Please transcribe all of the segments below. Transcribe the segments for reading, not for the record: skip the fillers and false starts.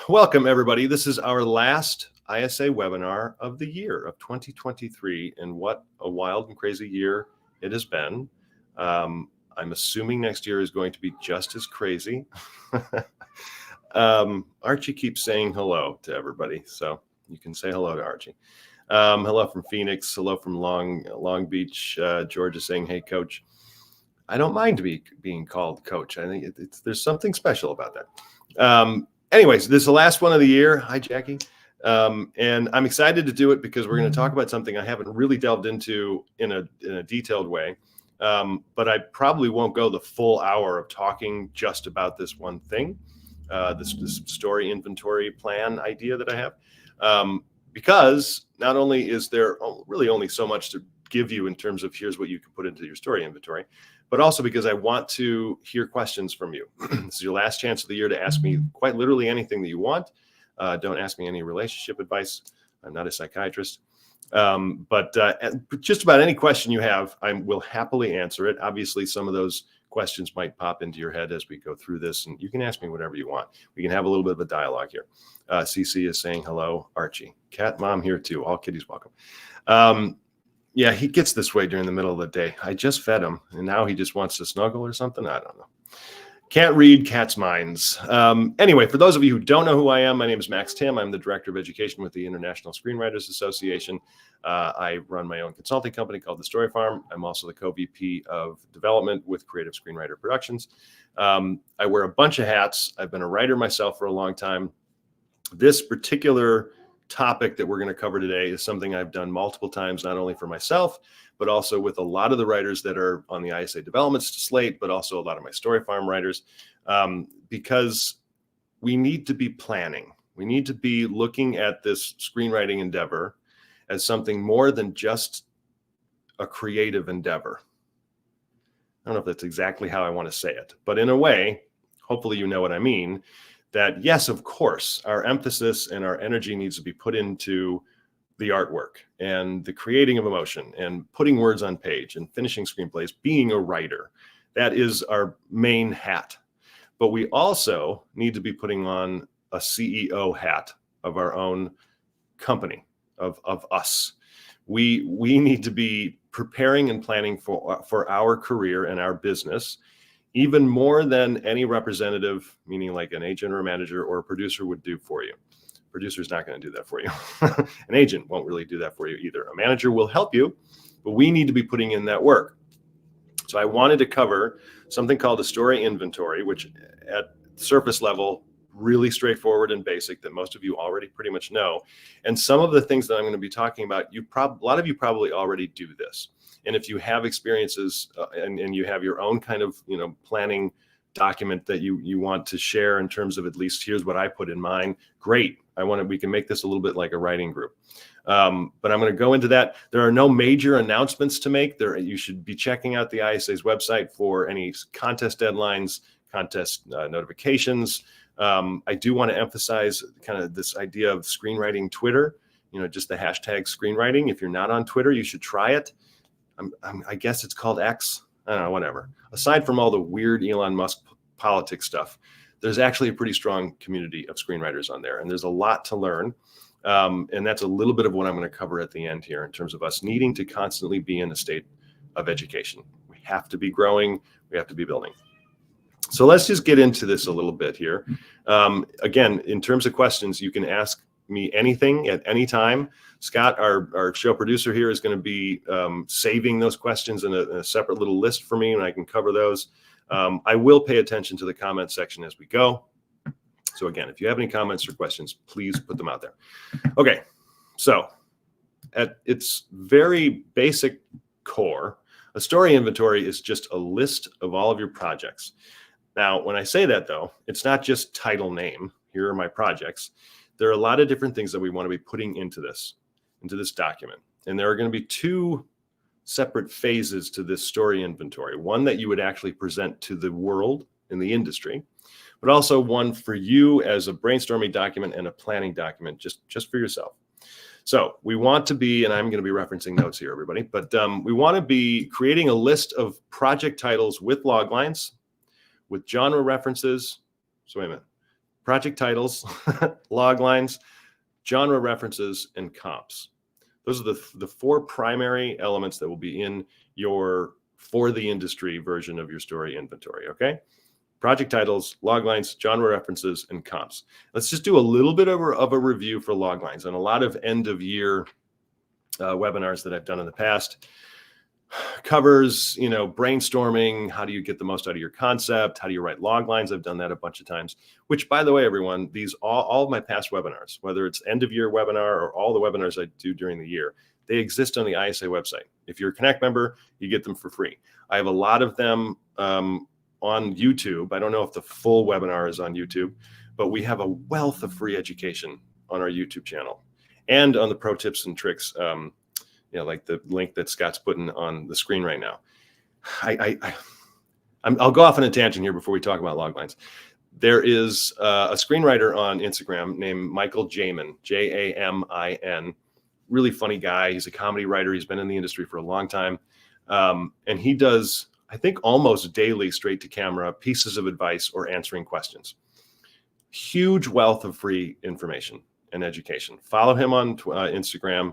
welcome everybody. This is our last ISA webinar of the year of 2023, and what a wild and crazy year it has been. I'm assuming next year is going to be just as crazy. Archie keeps saying hello to everybody, so you can say hello to Archie. Hello from Phoenix. Hello from Long Beach. Georgia saying, "Hey, Coach." I don't mind being called Coach. I think there's something special about that. Anyways, this is the last one of the year. Hi, Jackie. And I'm excited to do it because we're going to talk about something I haven't really delved into in a detailed way. But I probably won't go the full hour of talking just about this one thing, this story inventory plan idea that I have. Because not only is there really only so much to give you in terms of here's what you can put into your story inventory, but also because I want to hear questions from you. This is your last chance of the year to ask me quite literally anything that you want. Don't ask me any relationship advice. I'm not a psychiatrist. But just about any question you have, I will happily answer it. Obviously, some of those questions might pop into your head as we go through this, and you can ask me whatever you want. We can have a little bit of a dialogue here. CC is saying hello, Archie. Cat mom here too. All kitties welcome. Yeah, he gets this way during the middle of the day. I just fed him, and now he just wants to snuggle or something. I don't know. Can't read cats' minds. Anyway, for those of you who don't know who I am, my name is Max Timm. I'm the Director of Education with the International Screenwriters Association. I run my own consulting company called The Story Farm. I'm also the co-VP of Development with Creative Screenwriter Productions. I wear a bunch of hats. I've been a writer myself for a long time. This particular topic that we're going to cover today is something I've done multiple times, not only for myself, but also with a lot of the writers that are on the ISA development slate, but also a lot of my Story Farm writers, because we need to be planning. We need to be looking at this screenwriting endeavor as something more than just a creative endeavor. I don't know if that's exactly how I want to say it, but in a way, hopefully you know what I mean. That yes, of course, our emphasis and our energy needs to be put into the artwork and the creating of emotion and putting words on page and finishing screenplays, being a writer. That is our main hat. But we also need to be putting on a CEO hat of our own company, of us. We need to be preparing and planning for our career and our business, even more than any representative, meaning like an agent or a manager or a producer would do for you. Producer's not going to do that for you. An agent won't really do that for you either. A manager will help you, but we need to be putting in that work. So I wanted to cover something called a story inventory, which at surface level, really straightforward and basic that most of you already pretty much know. And some of the things that I'm going to be talking about, a lot of you probably already do this. And if you have experiences and you have your own kind of, planning document that you want to share in terms of at least here's what I put in mine, great. We can make this a little bit like a writing group. But I'm going to go into that. There are no major announcements to make. You should be checking out the ISA's website for any contest deadlines, contest notifications. I do want to emphasize kind of this idea of screenwriting Twitter, just the hashtag screenwriting. If you're not on Twitter, you should try it. I guess it's called X. I don't know, whatever. Aside from all the weird Elon Musk politics stuff, there's actually a pretty strong community of screenwriters on there, and there's a lot to learn. And that's a little bit of what I'm going to cover at the end here in terms of us needing to constantly be in a state of education. We have to be growing. We have to be building. So let's just get into this a little bit here. Again, in terms of questions, you can ask me anything at any time. Scott, our show producer here, is going to be saving those questions in a separate little list for me, and I can cover those. I will pay attention to the comment section as we go. So again, if you have any comments or questions, please put them out there. Okay, so at its very basic core, a story inventory is just a list of all of your projects. Now, when I say that, though, it's not just title name. Here are my projects. There are a lot of different things that we want to be putting into this document. And there are going to be two separate phases to this story inventory. One that you would actually present to the world in the industry, but also one for you as a brainstorming document and a planning document just for yourself. So we want to be, and I'm going to be referencing notes here, everybody, but we want to be creating a list of project titles with log lines, with genre references. So wait a minute. project titles, log lines, genre references, and comps. Those are the four primary elements that will be in your for the industry version of your story inventory, okay? Project titles, log lines, genre references, and comps. Let's just do a little bit of a review for log lines. And a lot of end of year webinars that I've done in the past covers, brainstorming. How do you get the most out of your concept? How do you write log lines? I've done that a bunch of times, which, by the way, everyone, these all of my past webinars, whether it's end of year webinar or all the webinars I do during the year, they exist on the ISA website. If you're a Connect member, you get them for free. I have a lot of them on YouTube. I don't know if the full webinar is on YouTube, but we have a wealth of free education on our YouTube channel and on the pro tips and tricks, like the link that Scott's putting on the screen right now. I'll go off on a tangent here before we talk about log lines. There is a screenwriter on Instagram named Michael Jamin, Jamin. Really funny guy. He's a comedy writer. He's been in the industry for a long time. And he does, I think, almost daily straight to camera pieces of advice or answering questions. Huge wealth of free information and education. Follow him on Instagram,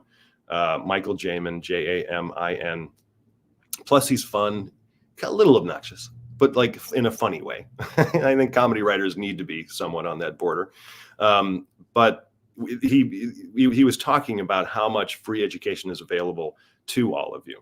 Michael Jamin, Jamin. Plus, he's fun, a little obnoxious, but like in a funny way. I think comedy writers need to be somewhat on that border. But he was talking about how much free education is available to all of you.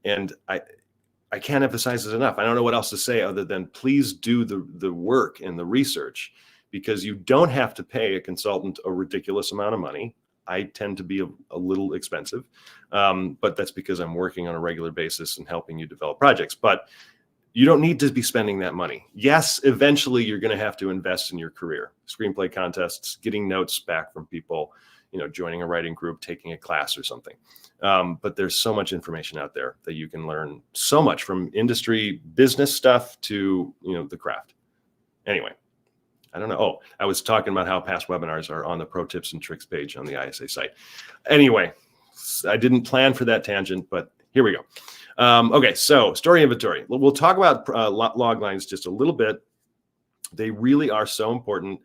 And I can't emphasize it enough. I don't know what else to say other than please do the work and the research, because you don't have to pay a consultant a ridiculous amount of money. I tend to be a little expensive, but that's because I'm working on a regular basis and helping you develop projects. But you don't need to be spending that money. Yes, eventually you're going to have to invest in your career. Screenplay contests, getting notes back from people, joining a writing group, taking a class or something. But there's so much information out there that you can learn so much, from industry business stuff to, the craft. Anyway, I don't know. Oh, I was talking about how past webinars are on the pro tips and tricks page on the ISA site. Anyway, I didn't plan for that tangent, but here we go. Okay, so story inventory. We'll talk about log lines just a little bit. They really are so important,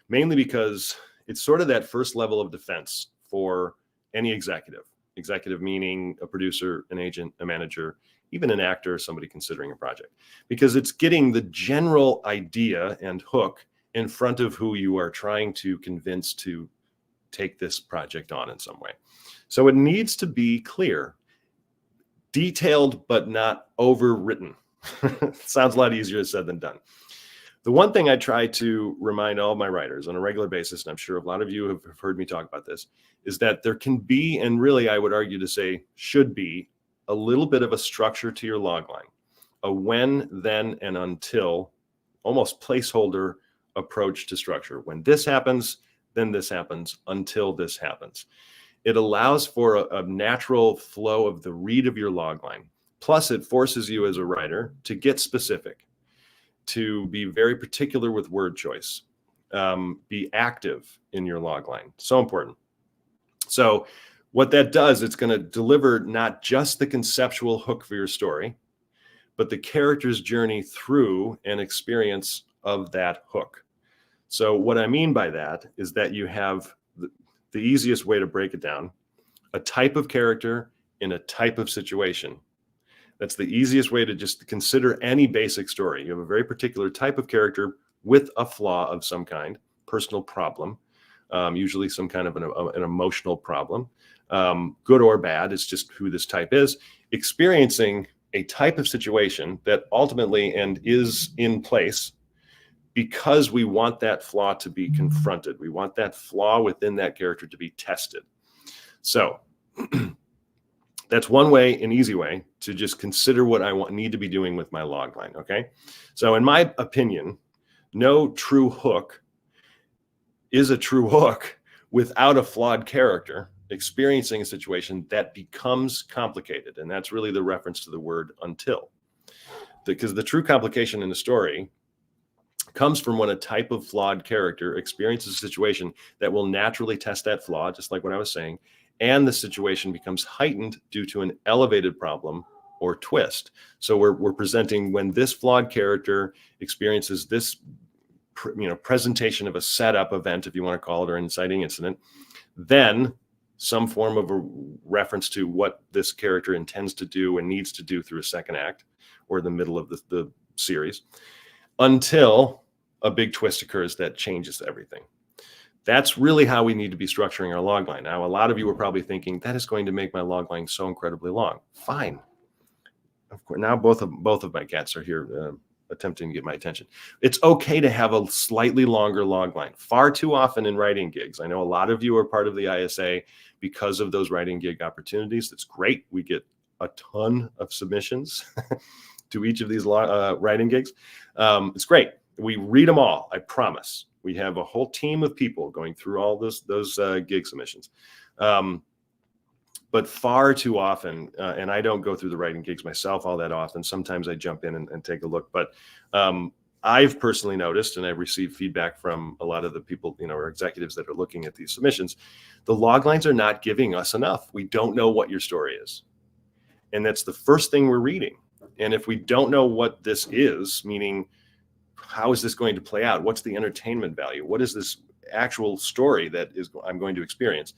mainly because it's sort of that first level of defense for any executive. Executive meaning a producer, an agent, a manager, even an actor, somebody considering a project. Because it's getting the general idea and hook in front of who you are trying to convince to take this project on in some way. So it needs to be clear, detailed, but not overwritten. Sounds a lot easier said than done. The one thing I try to remind all of my writers on a regular basis, and I'm sure a lot of you have heard me talk about this, is that there can be, and really I would argue to say should be, a little bit of a structure to your logline, a when, then, and until, almost placeholder approach to structure. When this happens, then this happens, until this happens. It allows for a natural flow of the read of your logline. Plus, it forces you as a writer to get specific, to be very particular with word choice, be active in your logline. So important. So what that does, it's going to deliver not just the conceptual hook for your story, but the character's journey through an experience of that hook. So what I mean by that is that you have the easiest way to break it down, a type of character in a type of situation. That's the easiest way to just consider any basic story. You have a very particular type of character with a flaw of some kind, personal problem, usually some kind of an emotional problem, good or bad. It's just who this type is, experiencing a type of situation that ultimately and is in place because we want that flaw to be confronted. We want that flaw within that character to be tested. So that's one way, an easy way to just consider what I need to be doing with my logline, okay? So in my opinion, no true hook is a true hook without a flawed character experiencing a situation that becomes complicated. And that's really the reference to the word until. Because the true complication in the story comes from when a type of flawed character experiences a situation that will naturally test that flaw, just like what I was saying, and the situation becomes heightened due to an elevated problem or twist. So we're presenting when this flawed character experiences this presentation of a setup event, if you want to call it, or an inciting incident, then some form of a reference to what this character intends to do and needs to do through a second act or the middle of the series, until a big twist occurs that changes everything. That's really how we need to be structuring our logline. Now, a lot of you are probably thinking, that is going to make my logline so incredibly long. Fine. Of course, now both of my cats are here attempting to get my attention. It's okay to have a slightly longer logline. Far too often in writing gigs, I know a lot of you are part of the ISA because of those writing gig opportunities. That's great. We get a ton of submissions to each of these writing gigs. It's great. We read them all, I promise. We have a whole team of people going through all those gig submissions. But far too often, and I don't go through the writing gigs myself all that often. Sometimes I jump in and take a look. But I've personally noticed, and I've received feedback from a lot of the people, or executives that are looking at these submissions, the log lines are not giving us enough. We don't know what your story is. And that's the first thing we're reading. And if we don't know what this is, meaning how is this going to play out? What's the entertainment value? What is this actual story that I'm going to experience?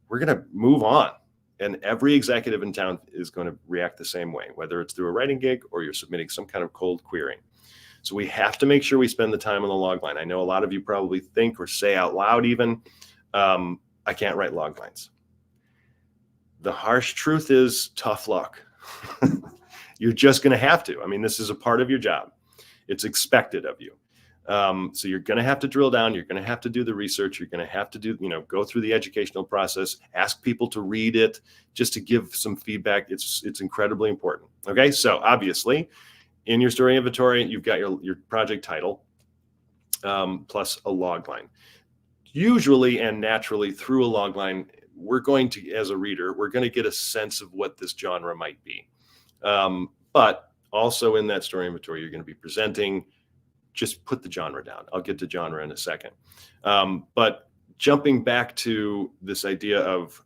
We're going to move on. And every executive in town is going to react the same way, whether it's through a writing gig or you're submitting some kind of cold querying. So we have to make sure we spend the time on the log line. I know a lot of you probably think or say out loud even, I can't write log lines. The harsh truth is tough luck. You're just going to have to. I mean, this is a part of your job. It's expected of you. So you're going to have to drill down. You're going to have to do the research. You're going to have to do, go through the educational process, ask people to read it just to give some feedback. It's incredibly important. Okay. So obviously in your story inventory, you've got your project title, plus a log line. Usually and naturally through a log line, we're going to, as a reader, we're going to get a sense of what this genre might be. But also in that story inventory, you're going to be presenting. Just put the genre down. I'll get to genre in a second. But jumping back to this idea of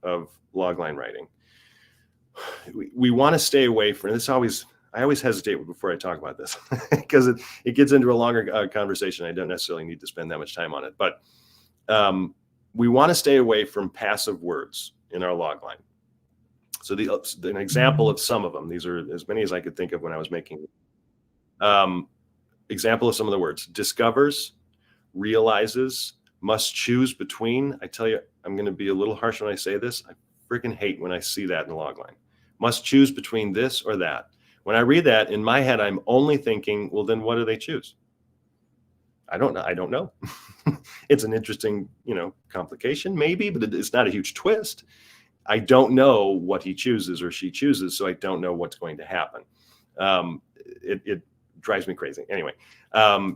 logline writing, we want to stay away from this. I always hesitate before I talk about this because it gets into a longer conversation. I don't necessarily need to spend that much time on it, but we want to stay away from passive words in our logline. So an example of some of them, these are as many as I could think of when I was making example of some of the words: discovers, realizes, must choose between. I tell you, I'm going to be a little harsh when I say this. I freaking hate when I see that in the log line. Must choose between this or that. When I read that in my head, I'm only thinking, well, then what do they choose? I don't know. It's an interesting, complication maybe, but it's not a huge twist. I don't know what he chooses or she chooses, so I don't know what's going to happen. It drives me crazy. Anyway,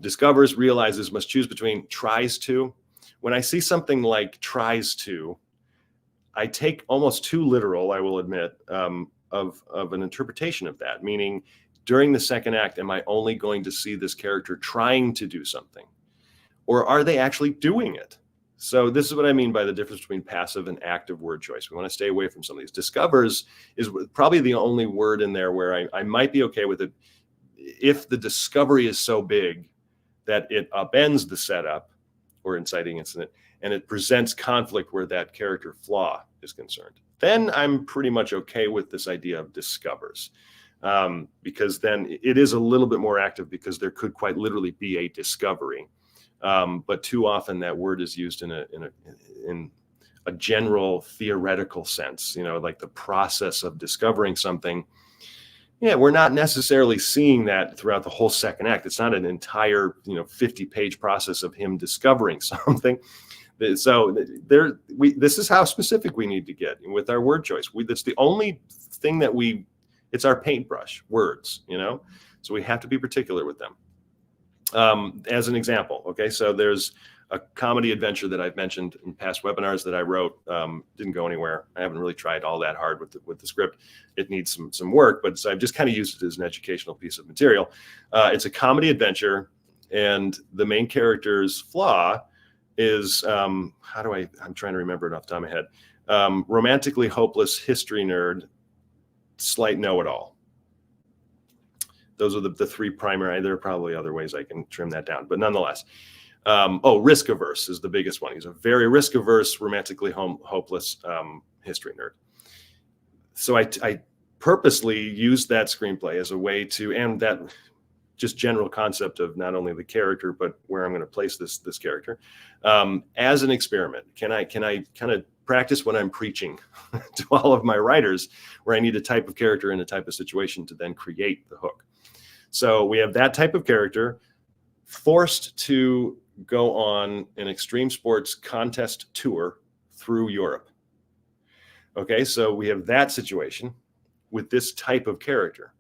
discovers, realizes, must choose between, tries to. When I see something like tries to, I take almost too literal, I will admit, of an interpretation of that, meaning during the second act, am I only going to see this character trying to do something? Or are they actually doing it? So this is what I mean by the difference between passive and active word choice. We want to stay away from some of these. Discovers is probably the only word in there where I might be okay with it if the discovery is so big that it upends the setup or inciting incident and it presents conflict where that character flaw is concerned. Then I'm pretty much okay with this idea of discovers, because then it is a little bit more active because there could quite literally be a discovery. But too often that word is used in a general theoretical sense, like the process of discovering something. Yeah, we're not necessarily seeing that throughout the whole second act. It's not an entire, 50-page process of him discovering something. So this is how specific we need to get with our word choice. That's the only thing that it's our paintbrush, words, so we have to be particular with them. As an example, okay, so there's a comedy adventure that I've mentioned in past webinars that I wrote. Didn't go anywhere. I haven't really tried all that hard with the script. It needs some work, but so I've just kind of used it as an educational piece of material. It's a comedy adventure, and the main character's flaw is, I'm trying to remember it off the top of my head. Romantically hopeless history nerd, slight know-it-all. Those are the three primary. There are probably other ways I can trim that down, but nonetheless, Risk averse is the biggest one. He's a very risk averse, romantically hopeless history nerd. So I purposely used that screenplay as a way to, and that just general concept of not only the character, but where I'm going to place this character as an experiment. Can I kind of practice what I'm preaching to all of my writers, where I need a type of character and a type of situation to then create the hook. So we have that type of character forced to go on an extreme sports contest tour through Europe. Okay, so we have that situation with this type of character.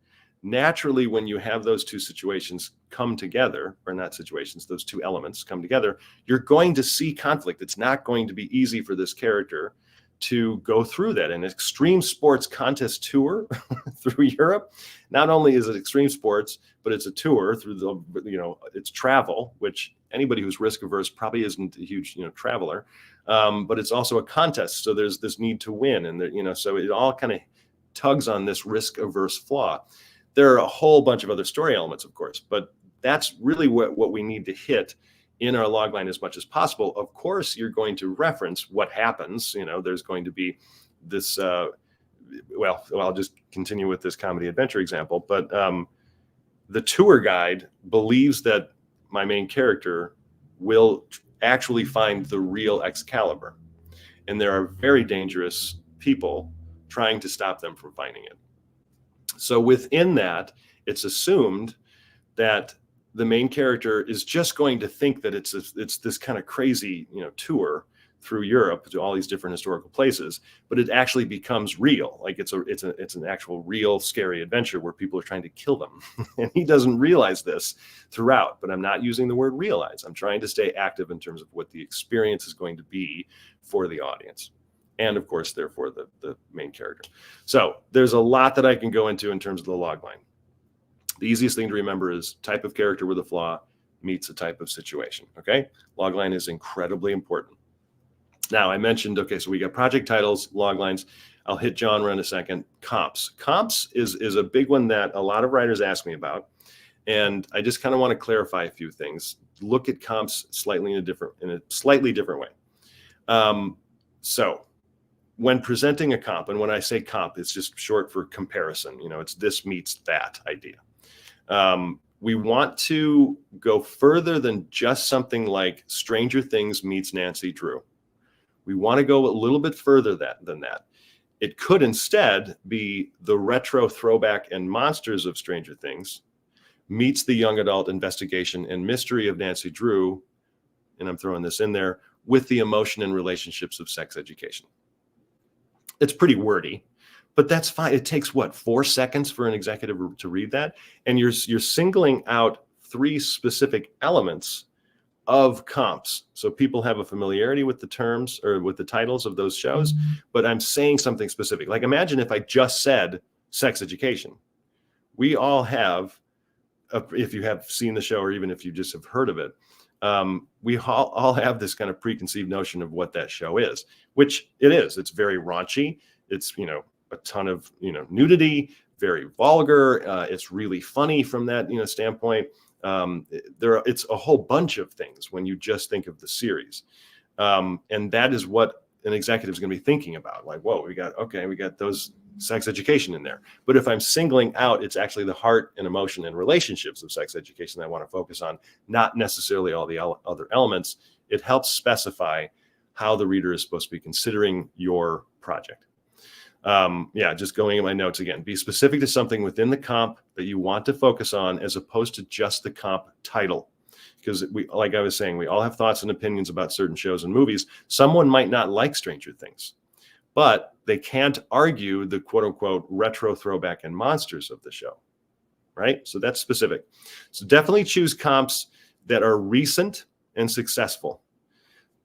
Naturally, when you have those two situations come together, or not situations, those two elements come together, you're going to see conflict. It's not going to be easy for this character to go through that. An extreme sports contest tour through Europe, not only is it extreme sports, but it's a tour through the, it's travel, which anybody who's risk averse probably isn't a huge, traveler, but it's also a contest. So there's this need to win. And, so it all kind of tugs on this risk averse flaw. There are a whole bunch of other story elements, of course, but that's really what we need to hit in our logline as much as possible. Of course, you're going to reference what happens. There's going to be this, I'll just continue with this comedy adventure example, but the tour guide believes that my main character will actually find the real Excalibur. And there are very dangerous people trying to stop them from finding it. So within that, it's assumed that the main character is just going to think that it's this kind of crazy, tour through Europe to all these different historical places, but it actually becomes real. Like it's an actual real scary adventure where people are trying to kill them. And he doesn't realize this throughout, but I'm not using the word realize. I'm trying to stay active in terms of what the experience is going to be for the audience. And of course, therefore, the main character. So there's a lot that I can go into in terms of the logline. The easiest thing to remember is type of character with a flaw meets a type of situation, okay? Logline is incredibly important. Now, I mentioned, okay, so we got project titles, loglines. I'll hit genre in a second. Comps. Comps is a big one that a lot of writers ask me about. And I just kind of want to clarify a few things. Look at comps slightly in a slightly different way. So when presenting a comp, and when I say comp, it's just short for comparison. It's this meets that idea. We want to go further than just something like Stranger Things meets Nancy Drew. We want to go a little bit further than that. It could instead be the retro throwback and monsters of Stranger Things meets the young adult investigation and mystery of Nancy Drew, and I'm throwing this in there, with the emotion and relationships of sex education. It's pretty wordy, but that's fine. It takes 4 seconds for an executive to read that, and you're singling out 3 specific elements of comps. So people have a familiarity with the terms or with the titles of those shows, but I'm saying something specific. Like imagine if I just said sex education. We all have, if you have seen the show or even if you just have heard of it, we all have this kind of preconceived notion of what that show is, which it is. It's very raunchy. It's, a ton of, nudity, very vulgar. It's really funny from that, standpoint. It's a whole bunch of things when you just think of the series. And that is what an executive is going to be thinking about. Like, whoa, we got those sex education in there. But if I'm singling out, it's actually the heart and emotion and relationships of sex education that I want to focus on, not necessarily all the other elements. It helps specify how the reader is supposed to be considering your project. Just going in my notes again, be specific to something within the comp that you want to focus on as opposed to just the comp title. Because like I was saying, we all have thoughts and opinions about certain shows and movies. Someone might not like Stranger Things, but they can't argue the quote unquote retro throwback and monsters of the show, right? So that's specific. So definitely choose comps that are recent and successful.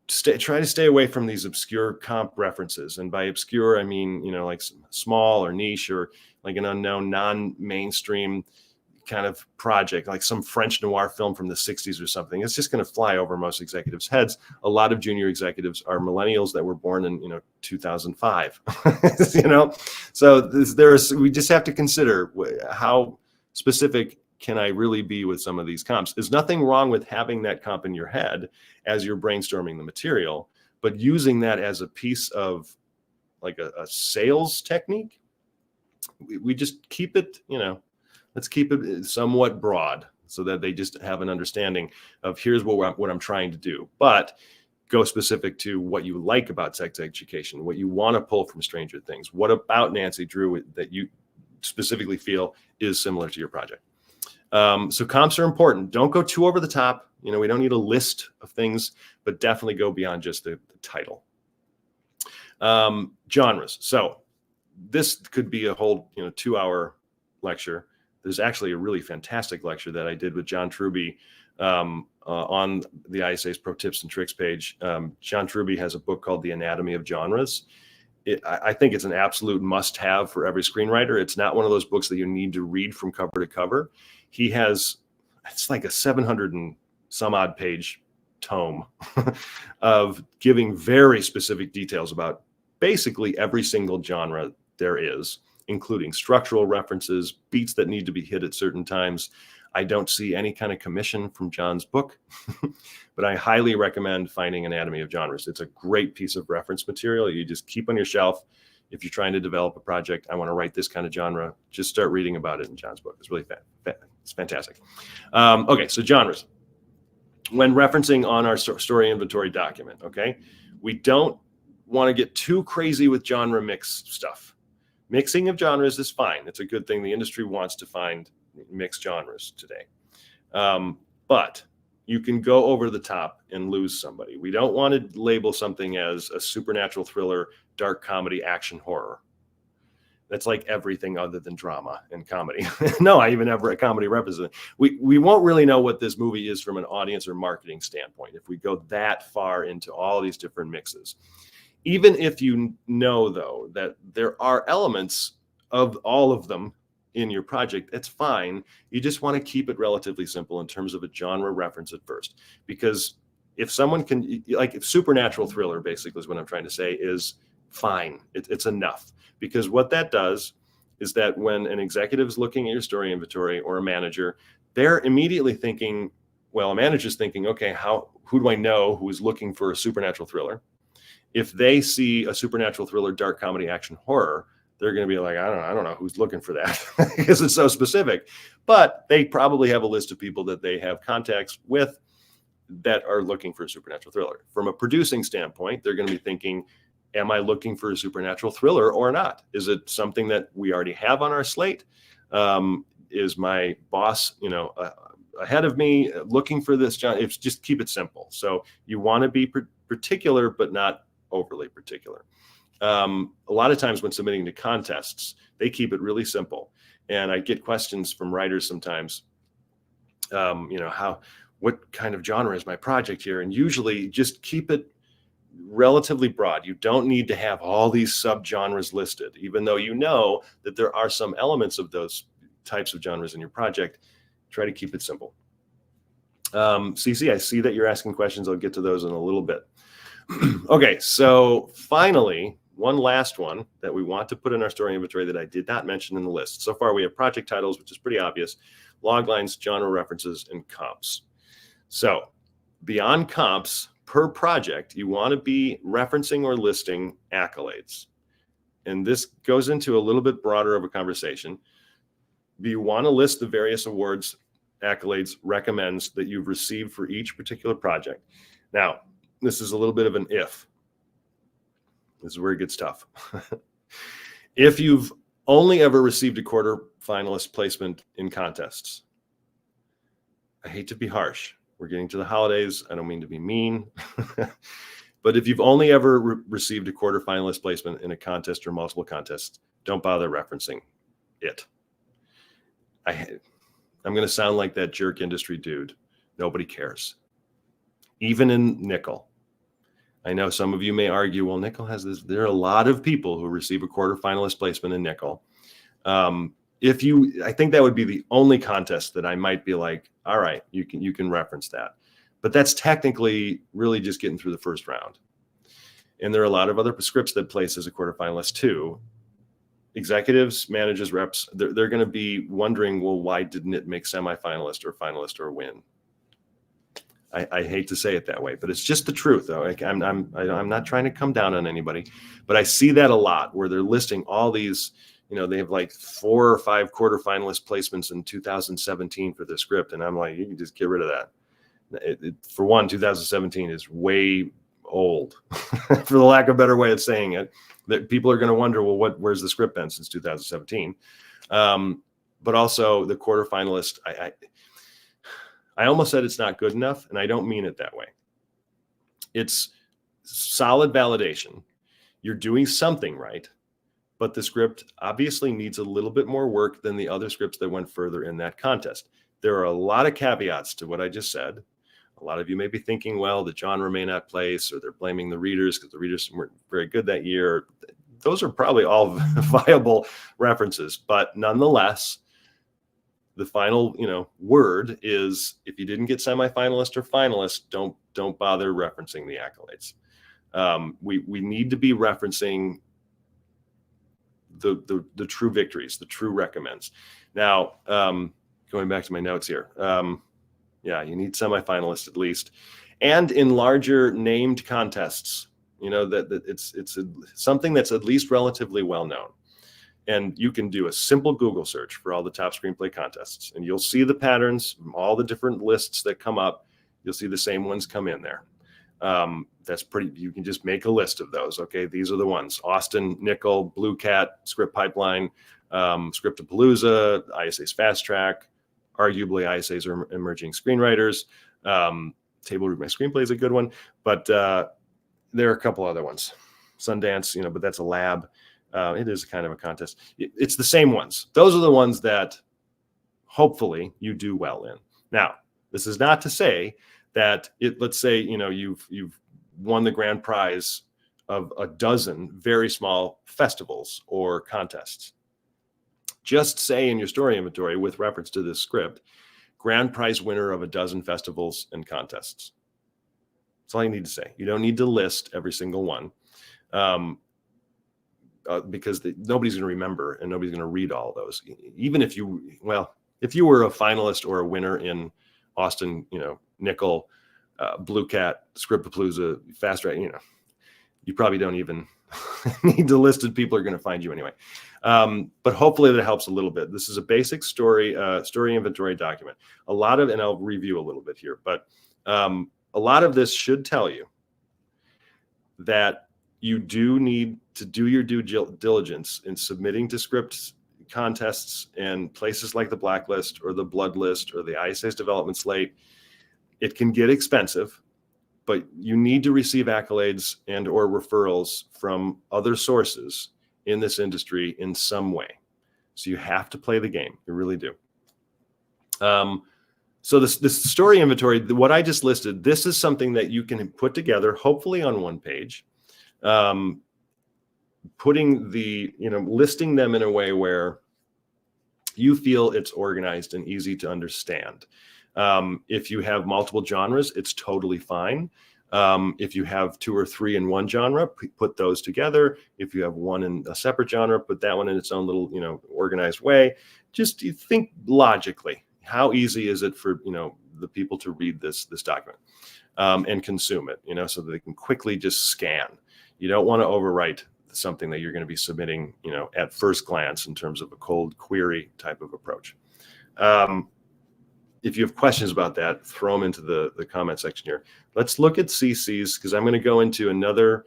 Try to stay away from these obscure comp references. And by obscure, I mean, like small or niche or like an unknown, non-mainstream kind of project, like some French noir film from the 60s or something. It's just going to fly over most executives' heads. A lot of junior executives are millennials that were born in, 2005, So we just have to consider how specific can I really be with some of these comps? There's nothing wrong with having that comp in your head as you're brainstorming the material, but using that as a piece of like a sales technique, we just keep it, let's keep it somewhat broad so that they just have an understanding of here's what I'm trying to do, but go specific to what you like about sex education, what you want to pull from Stranger Things. What about Nancy Drew that you specifically feel is similar to your project? So comps are important. Don't go too over the top. We don't need a list of things, but definitely go beyond just the title. Genres. So this could be a whole 2-hour lecture. There's actually a really fantastic lecture that I did with John Truby on the ISA's Pro Tips and Tricks page. John Truby has a book called The Anatomy of Genres. I think it's an absolute must-have for every screenwriter. It's not one of those books that you need to read from cover to cover. It's like a 700 and some odd page tome of giving very specific details about basically every single genre there is, including structural references, beats that need to be hit at certain times. I don't see any kind of commission from John's book, but I highly recommend finding Anatomy of Genres. It's a great piece of reference material you just keep on your shelf. If you're trying to develop a project, I want to write this kind of genre, just start reading about it in John's book. It's really it's fantastic. Okay, so genres. When referencing on our story inventory document, okay, we don't want to get too crazy with genre mix stuff. Mixing of genres is fine. It's a good thing. The industry wants to find mixed genres today. But you can go over the top and lose somebody. We don't want to label something as a supernatural thriller, dark comedy, action, horror. That's like everything other than drama and comedy. No, I even have a comedy representative. We won't really know what this movie is from an audience or marketing standpoint if we go that far into all these different mixes. Even if you know, though, that there are elements of all of them in your project, that's fine. You just want to keep it relatively simple in terms of a genre reference at first. Because if someone can, like, if supernatural thriller, basically is what I'm trying to say, is fine. It's enough. Because what that does is that when an executive is looking at your story inventory or a manager, they're immediately thinking, well, a manager's thinking, okay, who do I know who is looking for a supernatural thriller? If they see a supernatural thriller, dark comedy, action, horror, they're going to be like, I don't know who's looking for that because it's so specific. But they probably have a list of people that they have contacts with that are looking for a supernatural thriller. From a producing standpoint, they're going to be thinking, am I looking for a supernatural thriller or not? Is it something that we already have on our slate? Is my boss, ahead of me looking for this? It's just keep it simple. So you want to be particular, but not overly particular. A lot of times when submitting to contests, they keep it really simple. And I get questions from writers sometimes, what kind of genre is my project here? And usually just keep it relatively broad. You don't need to have all these subgenres listed, even though you know that there are some elements of those types of genres in your project. Try to keep it simple. CC, I see that you're asking questions. I'll get to those in a little bit. Okay, so finally, one last one that we want to put in our story inventory that I did not mention in the list. So far, we have project titles, which is pretty obvious, log lines, genre references, and comps. So beyond comps, per project, you want to be referencing or listing accolades. And this goes into a little bit broader of a conversation. You want to list the various awards, accolades, recommends that you've received for each particular project. Now, this is a little bit of an if. This is where it gets tough. If you've only ever received a quarterfinalist placement in contests, I hate to be harsh. We're getting to the holidays. I don't mean to be mean. But if you've only ever received a quarterfinalist placement in a contest or multiple contests, don't bother referencing it. I'm going to sound like that jerk industry dude. Nobody cares. Even in nickel. I know some of you may argue, well, nickel has this. There are a lot of people who receive a quarterfinalist placement in nickel. I think that would be the only contest that I might be like, all right, you can reference that. But that's technically really just getting through the first round. And there are a lot of other scripts that place as a quarterfinalist too. executives, managers, reps, they're going to be wondering, well, why didn't it make semifinalist or finalist or win? I hate to say it that way, but it's just the truth, though. I'm not trying to come down on anybody, but I see that a lot where they're listing all these, they have like 4 or 5 quarterfinalist placements in 2017 for the script. And I'm like, you can just get rid of that. For one, 2017 is way old, for the lack of a better way of saying it, that people are going to wonder, well, where's the script been since 2017? But also the quarterfinalist, I almost said it's not good enough, and I don't mean it that way. It's solid validation. You're doing something right, but the script obviously needs a little bit more work than the other scripts that went further in that contest. There are a lot of caveats to what I just said. A lot of you may be thinking, well, the genre may not place, or they're blaming the readers because the readers weren't very good that year. Those are probably all viable references, but nonetheless, the final, word is, if you didn't get semifinalist or finalist, don't bother referencing the accolades. We need to be referencing the true victories, the true recommends. Now, going back to my notes here, you need semifinalists at least, and in larger named contests, that it's something that's at least relatively well known. And you can do a simple Google search for all the top screenplay contests, and you'll see the patterns from all the different lists that come up. You'll see the same ones come in there. You can just make a list of those. Okay, these are the ones: Austin, Nickel, Blue Cat, Script Pipeline, Scriptapalooza, ISA's Fast Track, arguably ISA's are emerging screenwriters. Table Read My Screenplay is a good one, but there are a couple other ones. Sundance, but that's a lab. It is kind of a contest. It's the same ones. Those are the ones that hopefully you do well in. Now, this is not to say that let's say, you've won the grand prize of a dozen very small festivals or contests. Just say in your story inventory, with reference to this script, grand prize winner of a dozen festivals and contests. That's all you need to say. You don't need to list every single one. Because nobody's going to remember and nobody's going to read all those. Even if you were a finalist or a winner in Austin, Nickel, Blue Cat, Scriptapalooza, Fast Track, you probably don't even need to list it. People are going to find you anyway. But hopefully that helps a little bit. This is a basic story inventory document. And I'll review a little bit here, but a lot of this should tell you that you do need to do your due diligence in submitting to script contests and places like the Blacklist or the Blood List or the ISA's development slate. It can get expensive, but you need to receive accolades and or referrals from other sources in this industry in some way. So you have to play the game. You really do. So this story inventory, what I just listed, this is something that you can put together, hopefully on one page. Putting listing them in a way where you feel it's organized and easy to understand. If you have multiple genres, it's totally fine. If you have 2 or 3 in one genre, put those together. If you have one in a separate genre, put that one in its own little, organized way. Just you think logically. How easy is it for, the people to read this document and consume it, so that they can quickly just scan. You don't want to overwrite something that you're going to be submitting, at first glance in terms of a cold query type of approach. If you have questions about that, throw them into the comment section here. Let's look at CCs, because I'm going to go into another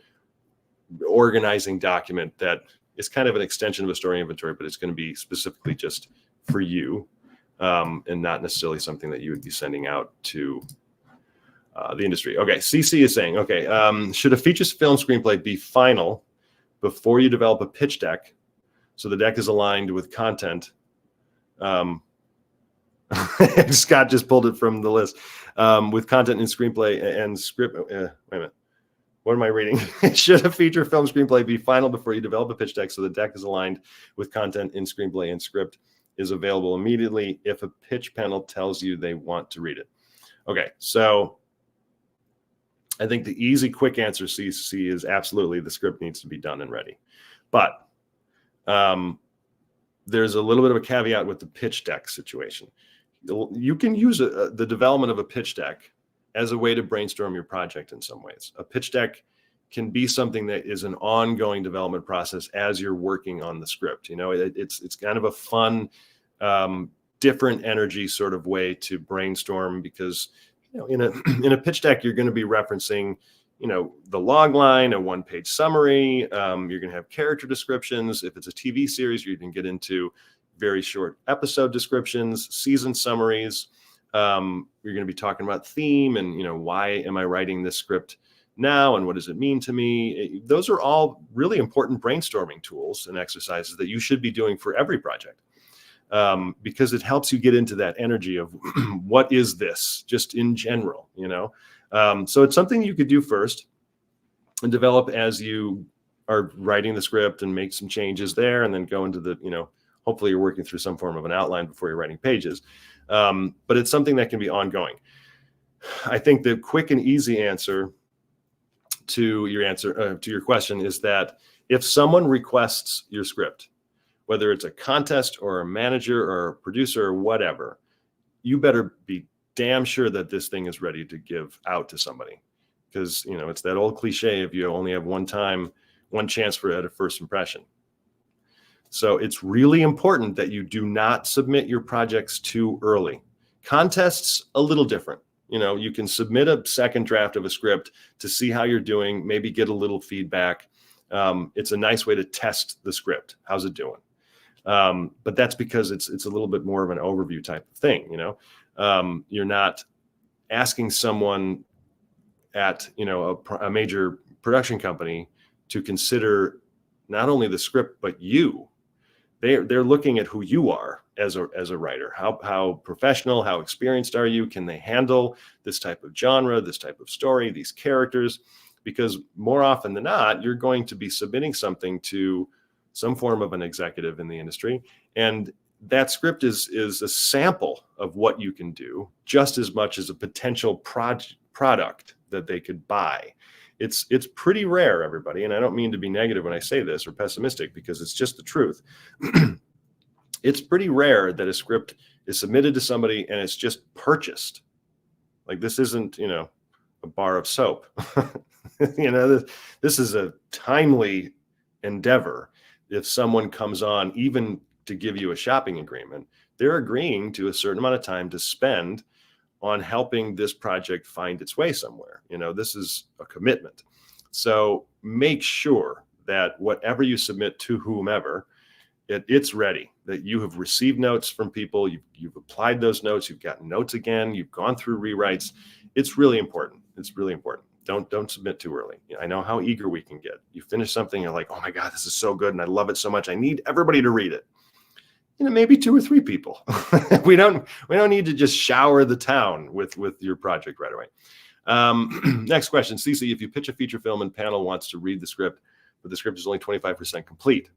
organizing document that is kind of an extension of a story inventory, but it's going to be specifically just for you and not necessarily something that you would be sending out to the industry. Okay, CC is saying, should a feature film screenplay be final before you develop a pitch deck so the deck is aligned with content? Scott just pulled it from the list. With content in screenplay and script. Wait a minute. What am I reading? Should a feature film screenplay be final before you develop a pitch deck so the deck is aligned with content in screenplay and script is available immediately if a pitch panel tells you they want to read it? Okay, so I think the easy, quick answer, CC, is absolutely the script needs to be done and ready. But There's a little bit of a caveat with the pitch deck situation. You can use the development of a pitch deck as a way to brainstorm your project in some ways. A pitch deck can be something that is an ongoing development process as you're working on the script. It's kind of a fun, different energy sort of way to brainstorm, because in a pitch deck you're going to be referencing the log line, a one-page summary. You're going to have character descriptions. If it's a TV series, you can get into very short episode descriptions, season summaries. You're going to be talking about theme and why am I writing this script now and what does it mean to me. Those are all really important brainstorming tools and exercises that you should be doing for every project, because it helps you get into that energy of what is this just in general. So it's something you could do first and develop as you are writing the script and make some changes there, and then go into the, hopefully you're working through some form of an outline before you're writing pages. But it's something that can be ongoing. I think the quick and easy answer to your question is that if someone requests your script, whether it's a contest or a manager or a producer or whatever, you better be damn sure that this thing is ready to give out to somebody, because it's that old cliche of you only have one chance at a first impression. So it's really important that you do not submit your projects too early. Contests a little different. You can submit a second draft of a script to see how you're doing, maybe get a little feedback. It's a nice way to test the script. How's it doing? But that's because it's a little bit more of an overview type of thing. You're not asking someone at a major production company to consider not only the script but you. They're looking at who you are as a writer. How professional, how experienced are you? Can they handle this type of genre, this type of story, these characters? Because more often than not, you're going to be submitting something to some form of an executive in the industry, and that script is a sample of what you can do, just as much as a potential product that they could buy. It's pretty rare, everybody, and I don't mean to be negative when I say this or pessimistic, because it's just the truth. It's pretty rare that a script is submitted to somebody and it's just purchased. Like, this isn't, a bar of soap. This is a timely endeavor. If someone comes on, even to give you a shopping agreement, they're agreeing to a certain amount of time to spend on helping this project find its way somewhere. This is a commitment. So make sure that whatever you submit to whomever, it's ready, that you have received notes from people, you've applied those notes, you've gotten notes again, you've gone through rewrites. It's really important. It's really important. Don't submit too early. I know how eager we can get. You finish something, you're like, oh my God, this is so good and I love it so much, I need everybody to read it. Maybe 2 or 3 people. we don't need to just shower the town with your project right away. Next question, Cece, if you pitch a feature film and panel wants to read the script, but the script is only 25% complete,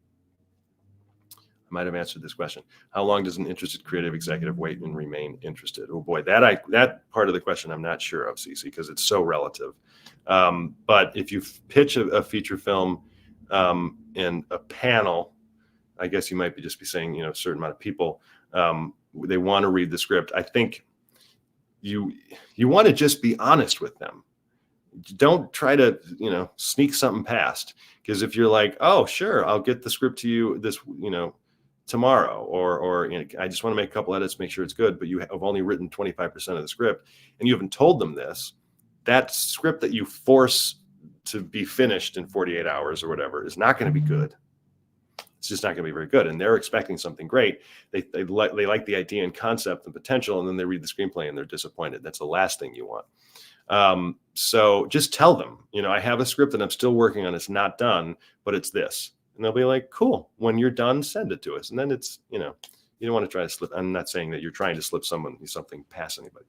I might have answered this question. How long does an interested creative executive wait and remain interested? Oh boy, that part of the question I'm not sure of, Cece, because it's so relative. But if you pitch a feature film and a panel, I guess you might be saying, a certain amount of people, they want to read the script. I think you want to just be honest with them. Don't try to, sneak something past, because if you're like, oh, sure, I'll get the script to you this, tomorrow, or I just want to make a couple edits, make sure it's good, but you have only written 25% of the script and you haven't told them this, that script that you force to be finished in 48 hours or whatever is not going to be good. It's just not going to be very good. And they're expecting something great. They like the idea and concept and potential, and then they read the screenplay and they're disappointed. That's the last thing you want. So just tell them, I have a script that I'm still working on. It's not done, but it's this. And they'll be like, cool. When you're done, send it to us. And then it's, you don't want to try to slip. I'm not saying that you're trying to slip something past anybody.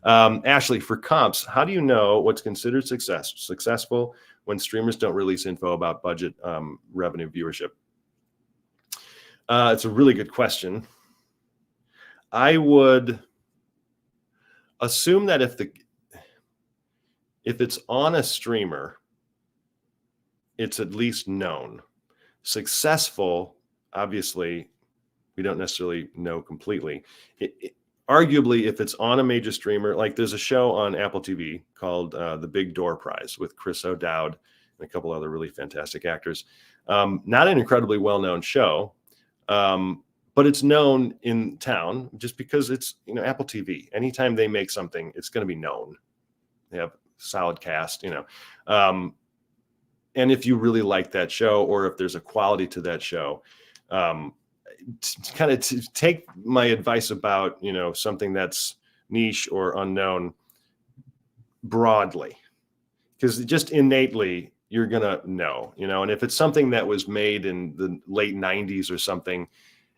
Ashley, for comps, how do you know what's considered successful when streamers don't release info about budget, revenue, viewership? It's a really good question. I would assume that if it's on a streamer, it's at least known. Successful obviously we don't necessarily know completely. Arguably, if it's on a major streamer, like there's a show on Apple TV called The Big Door Prize with Chris O'Dowd and a couple other really fantastic actors. Not an incredibly well-known show, but it's known in town just because it's, you know, Apple TV. Anytime they make something, it's going to be known. They have solid cast, you know. And if you really like that show, or if there's a quality to that show, kind of take my advice about, you know, something that's niche or unknown broadly, because just innately you're gonna know, you know. And if it's something that was made in the late 90s or something,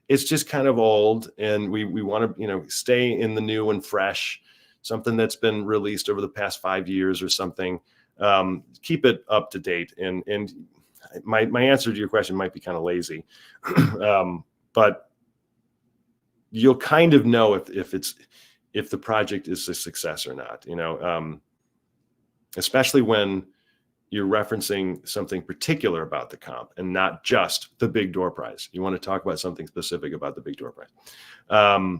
it's just kind of old, and we want to, you know, stay in the new and fresh. Something that's been released over the past 5 years or something, keep it up to date. And my answer to your question might be kind of lazy, but you'll kind of know if the project is a success or not, you know, especially when you're referencing something particular about the comp and not just the Big Door Prize. You want to talk about something specific about the Big Door Prize.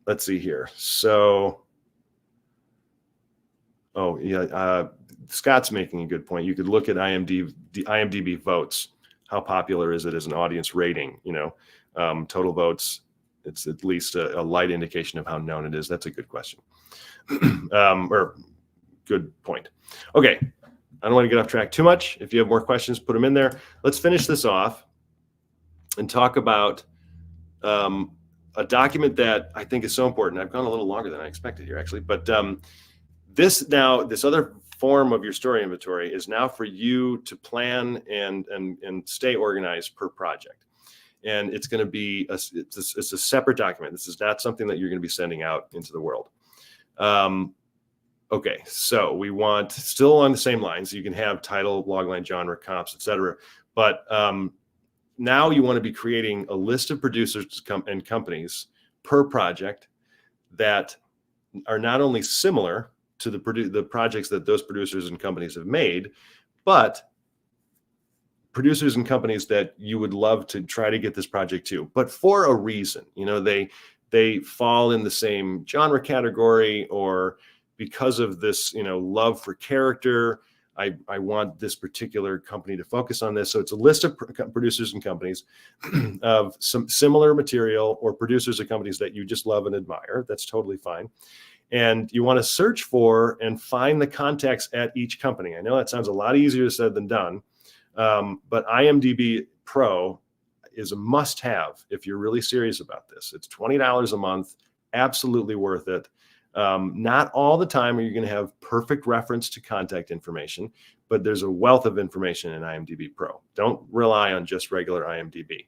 Let's see here. So, oh yeah, Scott's making a good point. You could look at IMDB votes. How popular is it as an audience rating? You know, total votes. It's at least a light indication of how known it is. That's a good question, or good point. Okay, I don't want to get off track too much. If you have more questions, put them in there. Let's finish this off and talk about a document that I think is so important. I've gone a little longer than I expected here, actually, but this other form of your story inventory is now for you to plan and stay organized per project. And it's going to be it's a separate document. This is not something that you're going to be sending out into the world. Okay, so we want, still along the same lines, you can have title, logline, genre, comps, etc. But now you want to be creating a list of producers and companies per project that are not only similar to the projects that those producers and companies have made, but producers and companies that you would love to try to get this project to, but for a reason. You know, they fall in the same genre category, or because of this, you know, love for character, I want this particular company to focus on this. So it's a list of producers and companies of some similar material, or producers and companies that you just love and admire. That's totally fine. And you want to search for and find the contacts at each company. I know that sounds a lot easier said than done, but IMDB Pro is a must-have if you're really serious about this. It's $20 a month, absolutely worth it. Not all the time are you going to have perfect reference to contact information, but there's a wealth of information in IMDB Pro. Don't rely on just regular IMDB.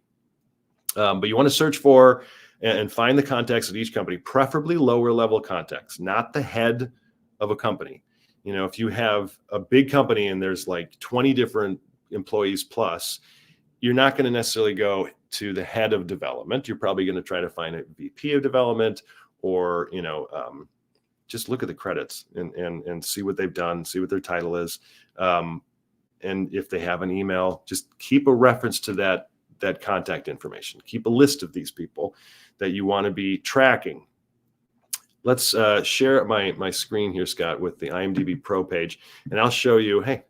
But you want to search for and find the contacts at each company, preferably lower level contacts, not the head of a company. You know, if you have a big company and there's like 20 different employees plus, you're not going to necessarily go to the head of development. You're probably going to try to find a VP of development, or, you know, just look at the credits and see what they've done, see what their title is. And if they have an email, just keep a reference to that contact information. Keep a list of these people that you want to be tracking. Let's share my screen here, Scott, with the IMDB Pro page, and I'll show you, hey,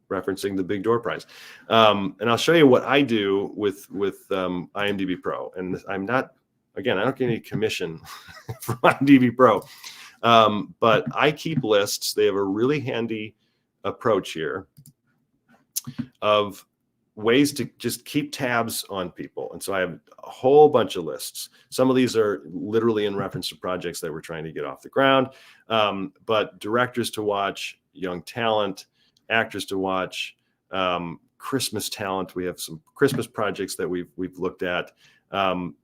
referencing the Big Door Prize. And I'll show you what I do with IMDB Pro. And I'm not, again, I don't get any commission from IMDB Pro, but I keep lists. They have a really handy approach here of ways to just keep tabs on people. And so I have a whole bunch of lists. Some of these are literally in reference to projects that we're trying to get off the ground, but directors to watch, young talent, actors to watch, Christmas talent. We have some Christmas projects that we've looked at,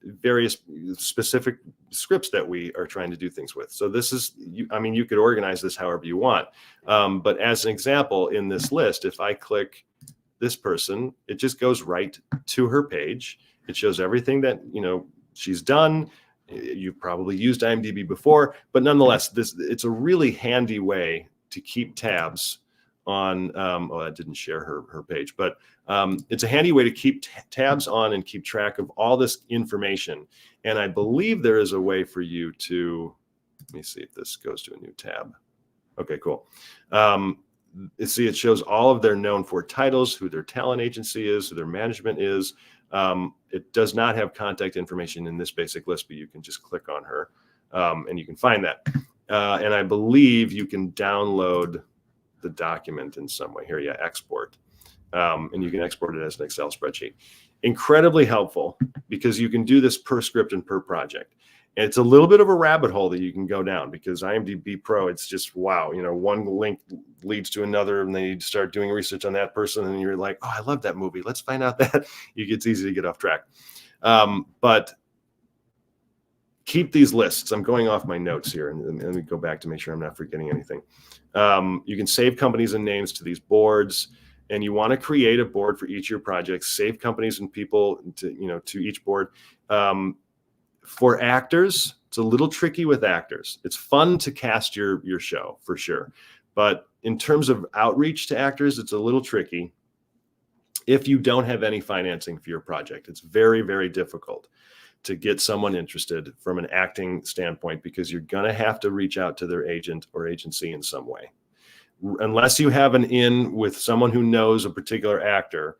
various specific scripts that we are trying to do things with. So this is, I mean, you could organize this however you want. But as an example, in this list, if I click this person, it just goes right to her page. It shows everything that, you know, she's done. You've probably used IMDb before, but nonetheless, it's a really handy way to keep tabs on, oh, I didn't share her page, but it's a handy way to keep tabs on and keep track of all this information. And I believe there is a way for you to, let me see if this goes to a new tab. Okay, cool. See, it shows all of their known for titles, who their talent agency is, who their management is. It does not have contact information in this basic list, but you can just click on her and you can find that. And I believe you can download the document in some way. Here, yeah, export. And you can export it as an Excel spreadsheet. Incredibly helpful because you can do this per script and per project. And it's a little bit of a rabbit hole that you can go down because IMDb Pro, it's just, wow, you know, one link leads to another and then you start doing research on that person and you're like, oh, I love that movie. Let's find out that. It's easy to get off track. But keep these lists. I'm going off my notes here and let me go back to make sure I'm not forgetting anything. You can save companies and names to these boards, and you want to create a board for each of your projects, save companies and people to each board. For actors, it's a little tricky with actors. It's fun to cast your show for sure. But in terms of outreach to actors, it's a little tricky. If you don't have any financing for your project, it's very, very difficult to get someone interested from an acting standpoint because you're going to have to reach out to their agent or agency in some way. Unless you have an in with someone who knows a particular actor,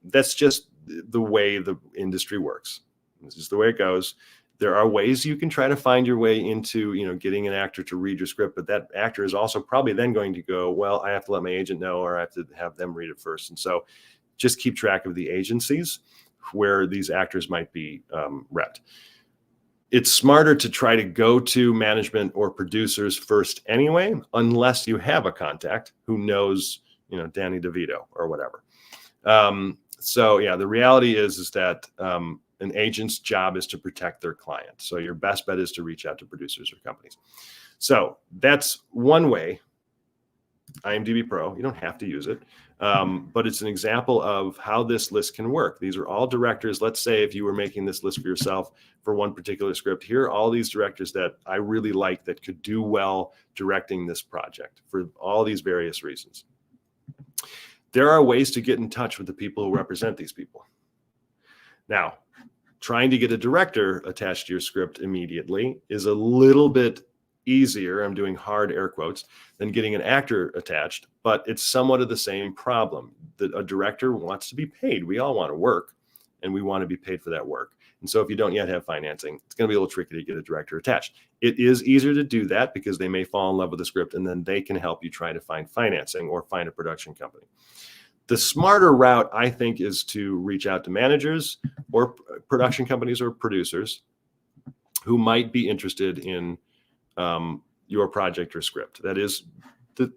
that's just the way the industry works. This is the way it goes. There are ways you can try to find your way into, getting an actor to read your script, but that actor is also probably then going to go, well, I have to let my agent know, or I have to have them read it first. And so just keep track of the agencies where these actors might be repped. It's smarter to try to go to management or producers first anyway, unless you have a contact who knows, Danny DeVito or whatever. So yeah, the reality is that an agent's job is to protect their client. So your best bet is to reach out to producers or companies. So that's one way. IMDb Pro, you don't have to use it, but it's an example of how this list can work. These are all directors. Let's say if you were making this list for yourself for one particular script, here are all these directors that I really like that could do well directing this project for all these various reasons. There are ways to get in touch with the people who represent these people. Now, trying to get a director attached to your script immediately is a little bit easier, I'm doing hard air quotes, than getting an actor attached, but it's somewhat of the same problem. That a director wants to be paid. We all want to work, and we want to be paid for that work. And so if you don't yet have financing, it's going to be a little tricky to get a director attached. It is easier to do that because they may fall in love with the script, and then they can help you try to find financing or find a production company. The smarter route, I think, is to reach out to managers or production companies or producers who might be interested in your project or script. That is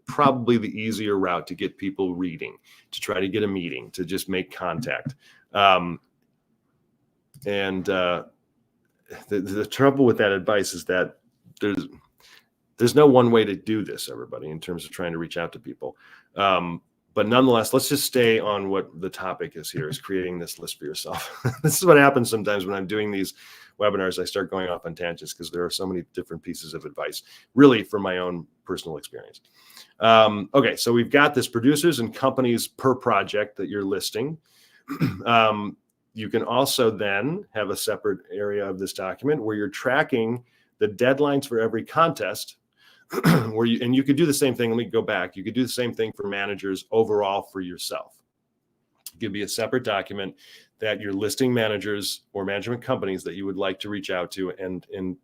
probably the easier route to get people reading, to try to get a meeting, to just make contact. The trouble with that advice is that there's no one way to do this, everybody, in terms of trying to reach out to people. But nonetheless, let's just stay on what the topic is here, is creating this list for yourself. This is what happens sometimes when I'm doing these webinars. I start going off on tangents because there are so many different pieces of advice, really from my own personal experience. Okay, so we've got this producers and companies per project that you're listing. You can also then have a separate area of this document where you're tracking the deadlines for every contest. And you could do the same thing. Let me go back. You could do the same thing for managers overall for yourself. It could be a separate document that you're listing managers or management companies that you would like to reach out to and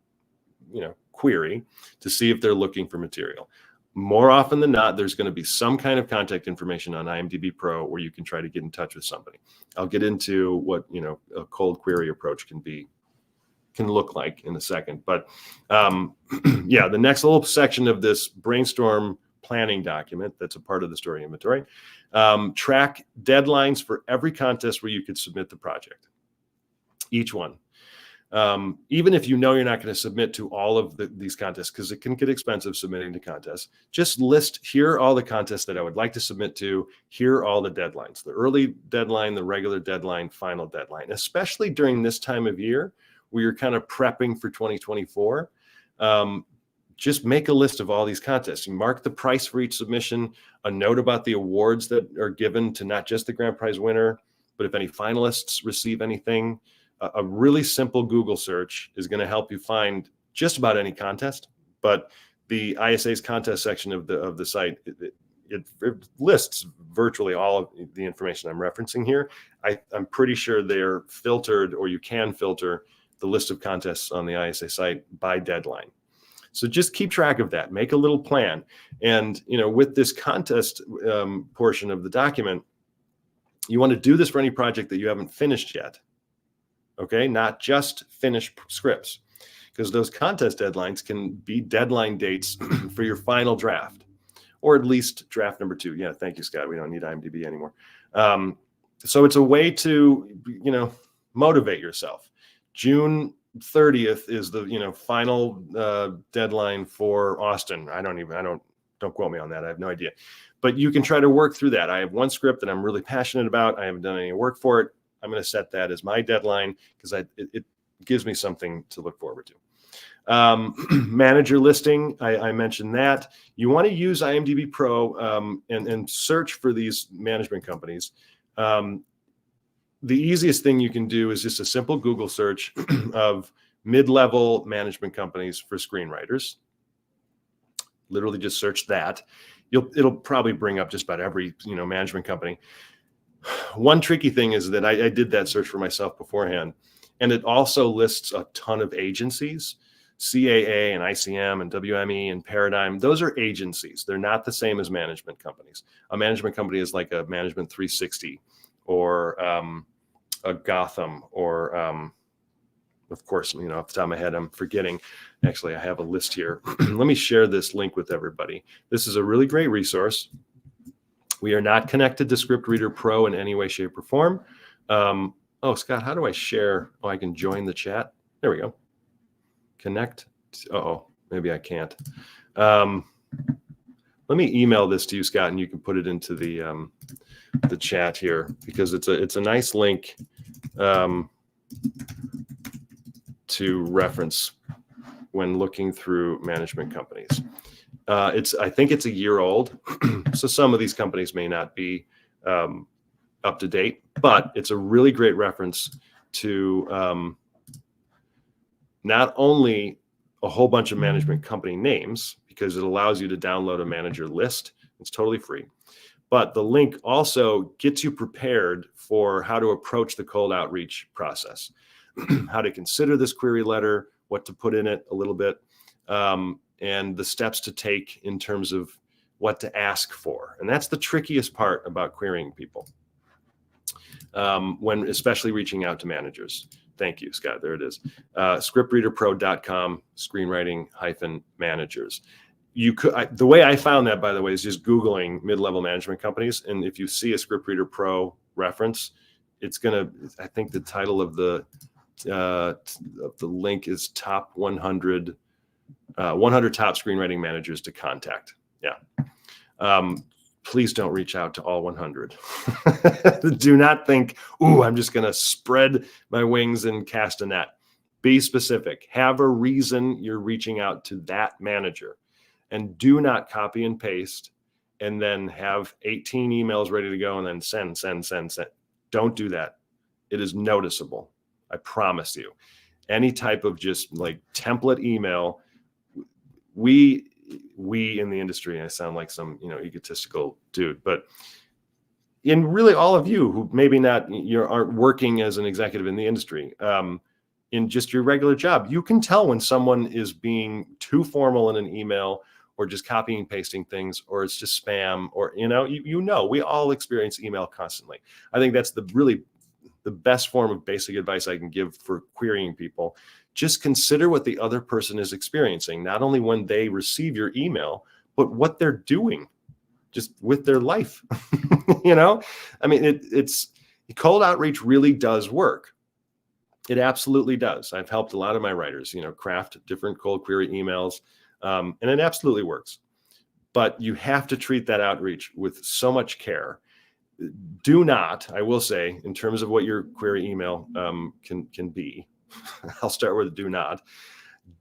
query to see if they're looking for material. More often than not, there's going to be some kind of contact information on IMDb Pro where you can try to get in touch with somebody. I'll get into what a cold query approach can look like in a second. But yeah, the next little section of this brainstorm planning document that's a part of the story inventory, track deadlines for every contest where you could submit the project, each one. Even if you're not going to submit to all of these contests, because it can get expensive submitting to contests, just list, here are all the contests that I would like to submit to. Here are all the deadlines, the early deadline, the regular deadline, final deadline, especially during this time of year where you're kind of prepping for 2024. just make a list of all these contests. You mark the price for each submission, a note about the awards that are given to not just the grand prize winner, but if any finalists receive anything. A really simple Google search is going to help you find just about any contest. But the ISA's contest section of the site, it lists virtually all of the information I'm referencing here. I'm pretty sure they're filtered, or you can filter the list of contests on the ISA site by deadline. So just keep track of that. Make a little plan. And with this contest portion of the document, you want to do this for any project that you haven't finished yet. Okay, not just finished scripts, because those contest deadlines can be deadline dates for your final draft, or at least draft number 2. Yeah, thank you, Scott. We don't need IMDB anymore. So it's a way to, motivate yourself. June 30th is the final deadline for Austin. Don't quote me on that. I have no idea. But you can try to work through that. I have one script that I'm really passionate about. I haven't done any work for it. I'm going to set that as my deadline because it gives me something to look forward to. Manager listing, I mentioned that. You want to use IMDB Pro and search for these management companies. The easiest thing you can do is just a simple Google search of mid-level management companies for screenwriters. Literally just search that. It'll probably bring up just about every management company. One tricky thing is that I did that search for myself beforehand, and it also lists a ton of agencies. CAA and ICM and WME and Paradigm, those are agencies. They're not the same as management companies. A management company is like a Management 360 or a Gotham or, of course, off the top of my head, I'm forgetting. Actually, I have a list here. Let me share this link with everybody. This is a really great resource. We are not connected to ScriptReader Pro in any way, shape, or form. Oh, Scott, how do I share? Oh, I can join the chat. There we go. Connect. Uh-oh, maybe I can't. Let me email this to you, Scott, and you can put it into the chat here because it's a nice link to reference when looking through management companies. I think it's a year old, so some of these companies may not be up to date, but it's a really great reference to not only a whole bunch of management company names, because it allows you to download a manager list. It's totally free. But the link also gets you prepared for how to approach the cold outreach process, how to consider this query letter, what to put in it a little bit, and the steps to take in terms of what to ask for. And that's the trickiest part about querying people, when especially reaching out to managers. Thank you, Scott. There it is. ScriptReaderPro.com, screenwriting-managers. The way I found that, by the way, is just Googling mid-level management companies. And if you see a ScriptReader Pro reference, it's going to, I think the title of the link is top 100 top screenwriting managers to contact. Yeah. Please don't reach out to all 100. Do not think, ooh, I'm just going to spread my wings and cast a net. Be specific. Have a reason you're reaching out to that manager. And do not copy and paste and then have 18 emails ready to go and then send. Don't do that. It is noticeable. I promise you. Any type of just like template email, we in the industry, I sound like some, egotistical dude, but in really all of you who maybe not, aren't working as an executive in the industry, in just your regular job, you can tell when someone is being too formal in an email or just copying and pasting things, or it's just spam, or, we all experience email constantly. I think that's the best form of basic advice I can give for querying people. Just consider what the other person is experiencing, not only when they receive your email, but what they're doing just with their life. I mean, it's cold outreach really does work. It absolutely does. I've helped a lot of my writers, craft different cold query emails, and it absolutely works. But you have to treat that outreach with so much care. Do not, I will say, in terms of what your query email can be, I'll start with do not.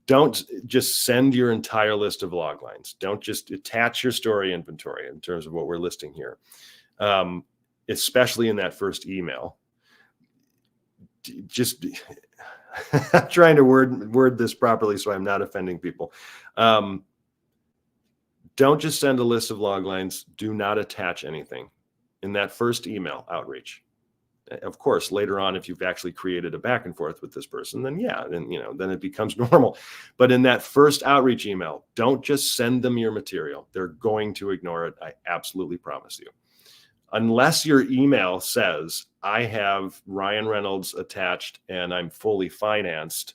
Don't just send your entire list of log lines. Don't just attach your story inventory in terms of what we're listing here, especially in that first email. Just I'm trying to word this properly so I'm not offending people. Don't just send a list of log lines. Do not attach anything in that first email outreach. Of course, later on, if you've actually created a back and forth with this person, then yeah, then it becomes normal. But in that first outreach email, don't just send them your material. They're going to ignore it. I absolutely promise you. Unless your email says, I have Ryan Reynolds attached and I'm fully financed,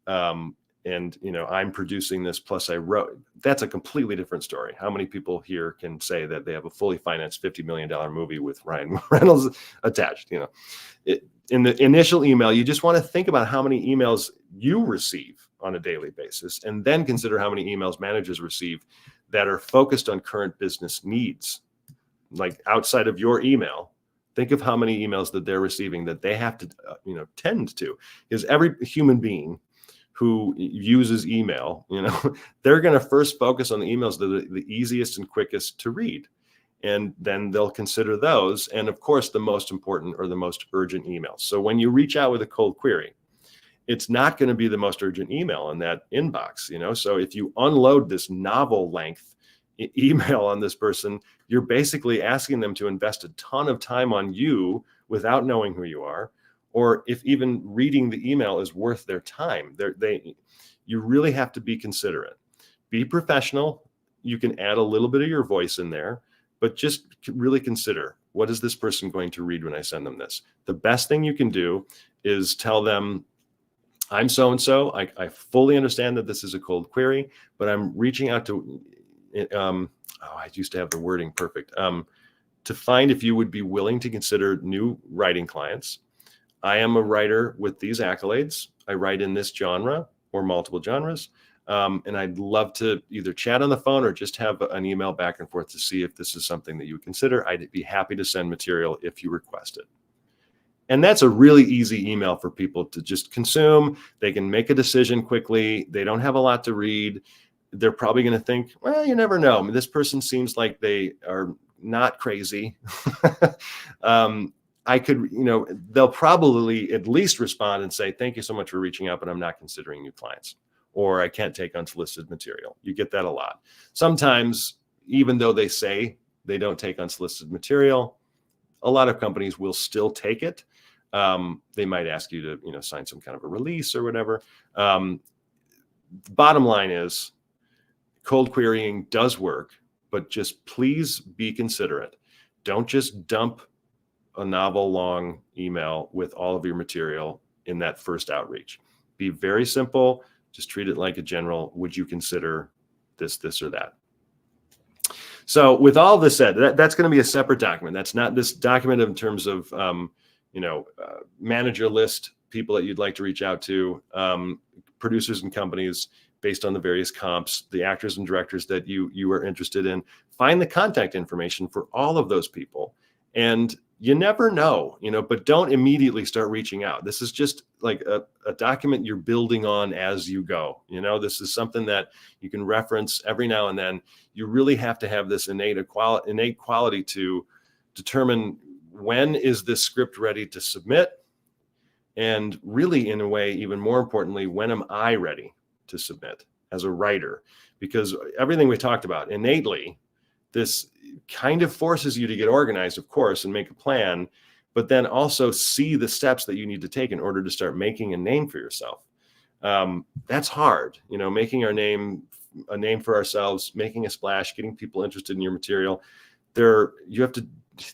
and I'm producing this, plus I wrote, that's a completely different story. How many people here can say that they have a fully financed $50 million movie with Ryan Reynolds attached? In the initial email, you just want to think about how many emails you receive on a daily basis, and then consider how many emails managers receive that are focused on current business needs. Like outside of your email, think of how many emails that they're receiving that they have to, tend to, because every human being who uses email, they're going to first focus on the emails that are the easiest and quickest to read. And then they'll consider those. And of course, the most important or the most urgent emails. So when you reach out with a cold query, it's not going to be the most urgent email in that inbox, So if you unload this novel length email on this person, you're basically asking them to invest a ton of time on you without knowing who you are, or if even reading the email is worth their time. You really have to be considerate. Be professional. You can add a little bit of your voice in there, but just really consider, what is this person going to read when I send them this? The best thing you can do is tell them, I'm so-and-so. I fully understand that this is a cold query, but I'm reaching out to, I used to have the wording perfect, to find if you would be willing to consider new writing clients. I am a writer with these accolades. I write in this genre or multiple genres. And I'd love to either chat on the phone or just have an email back and forth to see if this is something that you would consider. I'd be happy to send material if you request it. And that's a really easy email for people to just consume. They can make a decision quickly. They don't have a lot to read. They're probably going to think, well, you never know. I mean, this person seems like they are not crazy. They'll probably at least respond and say, thank you so much for reaching out, but I'm not considering new clients, or I can't take unsolicited material. You get that a lot. Sometimes, even though they say they don't take unsolicited material, a lot of companies will still take it. They might ask you to, sign some kind of a release or whatever. Bottom line is, cold querying does work, but just please be considerate. Don't just dump a novel long email with all of your material in that first outreach. Be very simple. Just treat it like a general, would you consider this, or that? So with all this said, that's going to be a separate document. That's not this document in terms of, manager list, people that you'd like to reach out to, producers and companies based on the various comps, the actors and directors that you are interested in. Find the contact information for all of those people. And you never know, but don't immediately start reaching out. This is just like a document you're building on as you go. This is something that you can reference every now and then. You really have to have this innate quality to determine, when is this script ready to submit? And really, in a way, even more importantly, when am I ready to submit as a writer? Because everything we talked about innately, this kind of forces you to get organized, of course, and make a plan, but then also see the steps that you need to take in order to start making a name for yourself. That's hard, making a name for ourselves, making a splash, getting people interested in your material.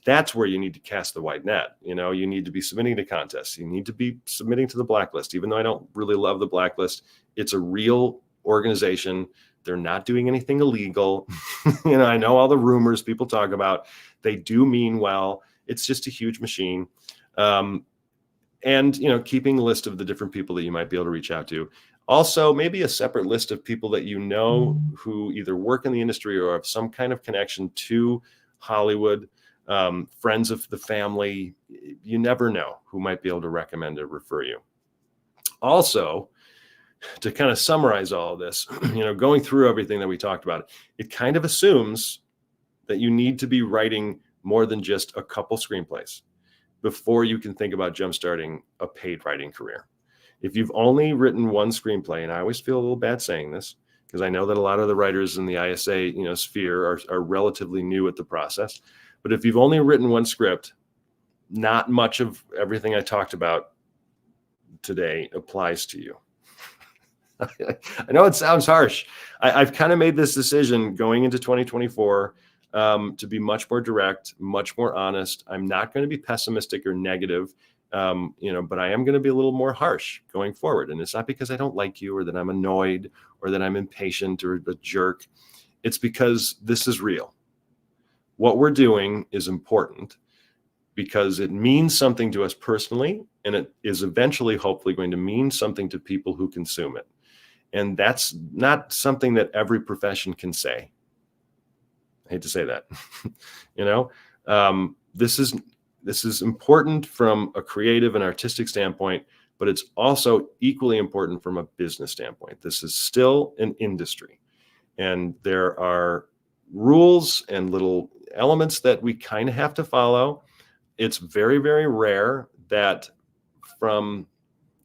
That's where you need to cast the wide net. You need to be submitting to contests. You need to be submitting to the blacklist. Even though I don't really love the blacklist, it's a real organization. They're not doing anything illegal. I know all the rumors people talk about. They do mean well. It's just a huge machine. And keeping a list of the different people that you might be able to reach out to. Also, maybe a separate list of people that who either work in the industry or have some kind of connection to Hollywood, friends of the family. You never know who might be able to recommend or refer you. Also, to kind of summarize all of this, going through everything that we talked about, it kind of assumes that you need to be writing more than just a couple screenplays before you can think about jumpstarting a paid writing career. If you've only written one screenplay, and I always feel a little bad saying this, because I know that a lot of the writers in the ISA, sphere are relatively new at the process. But if you've only written one script, not much of everything I talked about today applies to you. I know it sounds harsh. I've kind of made this decision going into 2024 to be much more direct, much more honest. I'm not going to be pessimistic or negative, but I am going to be a little more harsh going forward. And it's not because I don't like you or that I'm annoyed or that I'm impatient or a jerk. It's because this is real. What we're doing is important because it means something to us personally, and it is eventually, hopefully, going to mean something to people who consume it. And that's not something that every profession can say. I hate to say that. This is important from a creative and artistic standpoint, but it's also equally important from a business standpoint. This is still an industry, and there are rules and little elements that we kind of have to follow. It's very, very rare that, from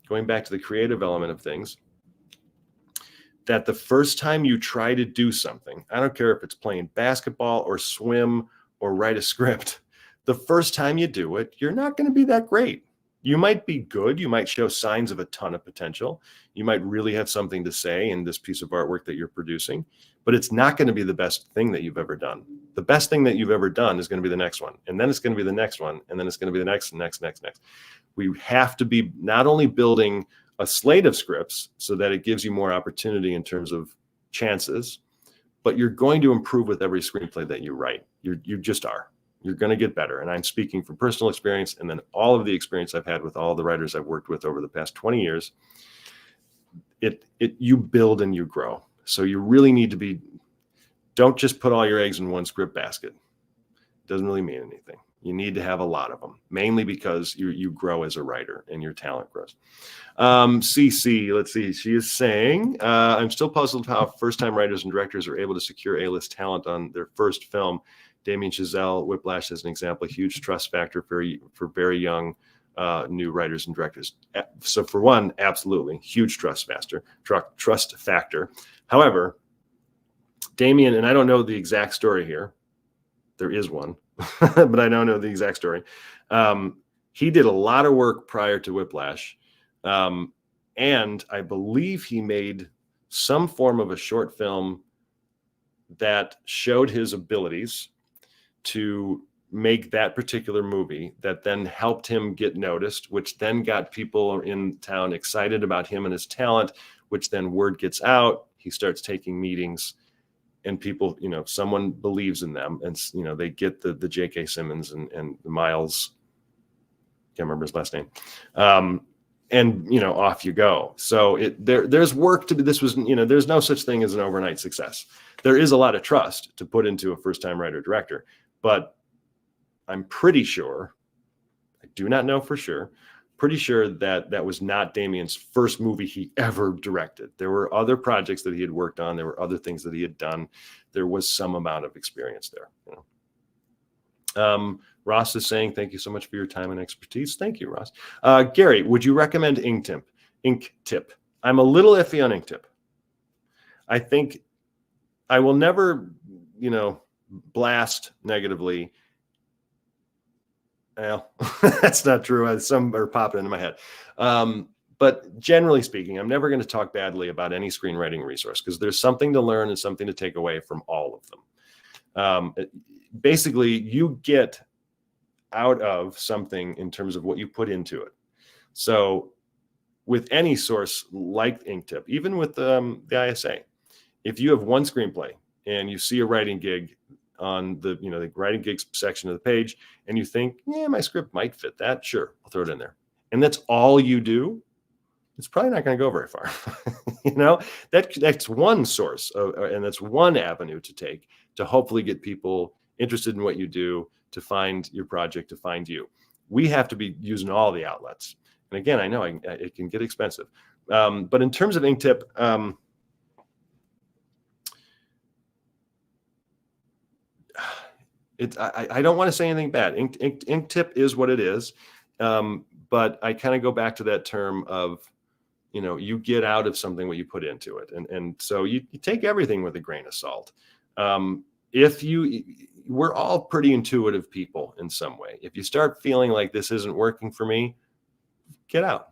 going back to the creative element of things, that the first time you try to do something, I don't care if it's playing basketball or swim or write a script, the first time you do it, you're not going to be that great. You might be good. You might show signs of a ton of potential. You might really have something to say in this piece of artwork that you're producing, but it's not going to be the best thing that you've ever done. The best thing that you've ever done is going to be the next one. And then it's going to be the next one. And then it's going to be the next. We have to be not only building a slate of scripts so that it gives you more opportunity in terms of chances, but you're going to improve with every screenplay that you write. You just are. You're going to get better. And I'm speaking from personal experience and then all of the experience I've had with all the writers I've worked with over the past 20 years. You build and you grow. So you really need to don't just put all your eggs in one script basket. It doesn't really mean anything. You need to have a lot of them, mainly because you grow as a writer and your talent grows. CC, let's see. She is saying, I'm still puzzled how first-time writers and directors are able to secure A-list talent on their first film. Damien Chazelle, Whiplash, as an example, a huge trust factor for very young new writers and directors. So for one, absolutely, huge trust factor. However, Damien, and I don't know the exact story here. There is one, but I don't know the exact story. He did a lot of work prior to Whiplash. And I believe he made some form of a short film that showed his abilities to make that particular movie that then helped him get noticed, which then got people in town excited about him and his talent, which then word gets out. He starts taking meetings and people, someone believes in them and, they get the J.K. Simmons and Miles, can't remember his last name. And, off you go. So there's work to be, there's no such thing as an overnight success. There is a lot of trust to put into a first-time writer director, but I'm pretty sure, I do not know for sure, pretty sure that was not Damien's first movie he ever directed. There were other projects that he had worked on. There were other things that he had done. There was some amount of experience there. Ross is saying, thank you so much for your time and expertise. Thank you, Ross. Gary, would you recommend InkTip? I'm a little iffy on InkTip. I think I will never, blast negatively. Well, that's not true. Some are popping into my head. But generally speaking, I'm never going to talk badly about any screenwriting resource because there's something to learn and something to take away from all of them. Basically, you get out of something in terms of what you put into it. So with any source like InkTip, even with the ISA, if you have one screenplay and you see a writing gig on the writing gigs section of the page and you think, yeah, my script might fit that, sure, I'll throw it in there. And that's all you do, it's probably not going to go very far. That's one source and that's one avenue to take to hopefully get people interested in what you do, to find your project, to find you. We have to be using all the outlets. And again, I know it can get expensive, But in terms of InkTip, I don't want to say anything bad. InkTip is what it is. But I kind of go back to that term of, you get out of something what you put into it. And so you take everything with a grain of salt. We're all pretty intuitive people in some way. If you start feeling like this isn't working for me, get out.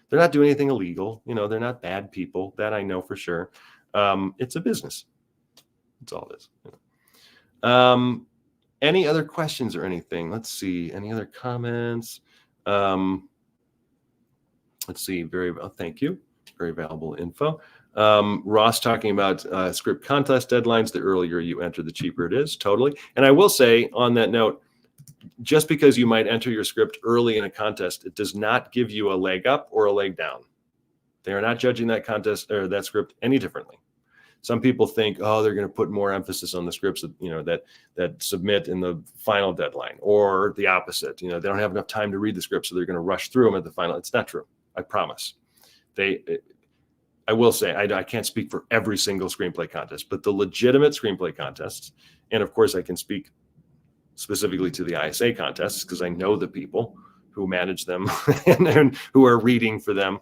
They're not doing anything illegal. They're not bad people. That I know for sure. It's a business. That's all it is. Any other questions or anything? Let's see. Any other comments? Let's see. Thank you. Very valuable info. Ross talking about script contest deadlines. The earlier you enter, the cheaper it is. Totally. And I will say on that note, just because you might enter your script early in a contest, it does not give you a leg up or a leg down. They are not judging that contest or that script any differently. Some people think, oh, they're going to put more emphasis on the scripts that submit in the final deadline, or the opposite. They don't have enough time to read the script, so they're going to rush through them at the final. It's not true. I promise. I will say, I can't speak for every single screenplay contest, but the legitimate screenplay contests, and of course I can speak specifically to the ISA contests because I know the people who manage them and who are reading for them.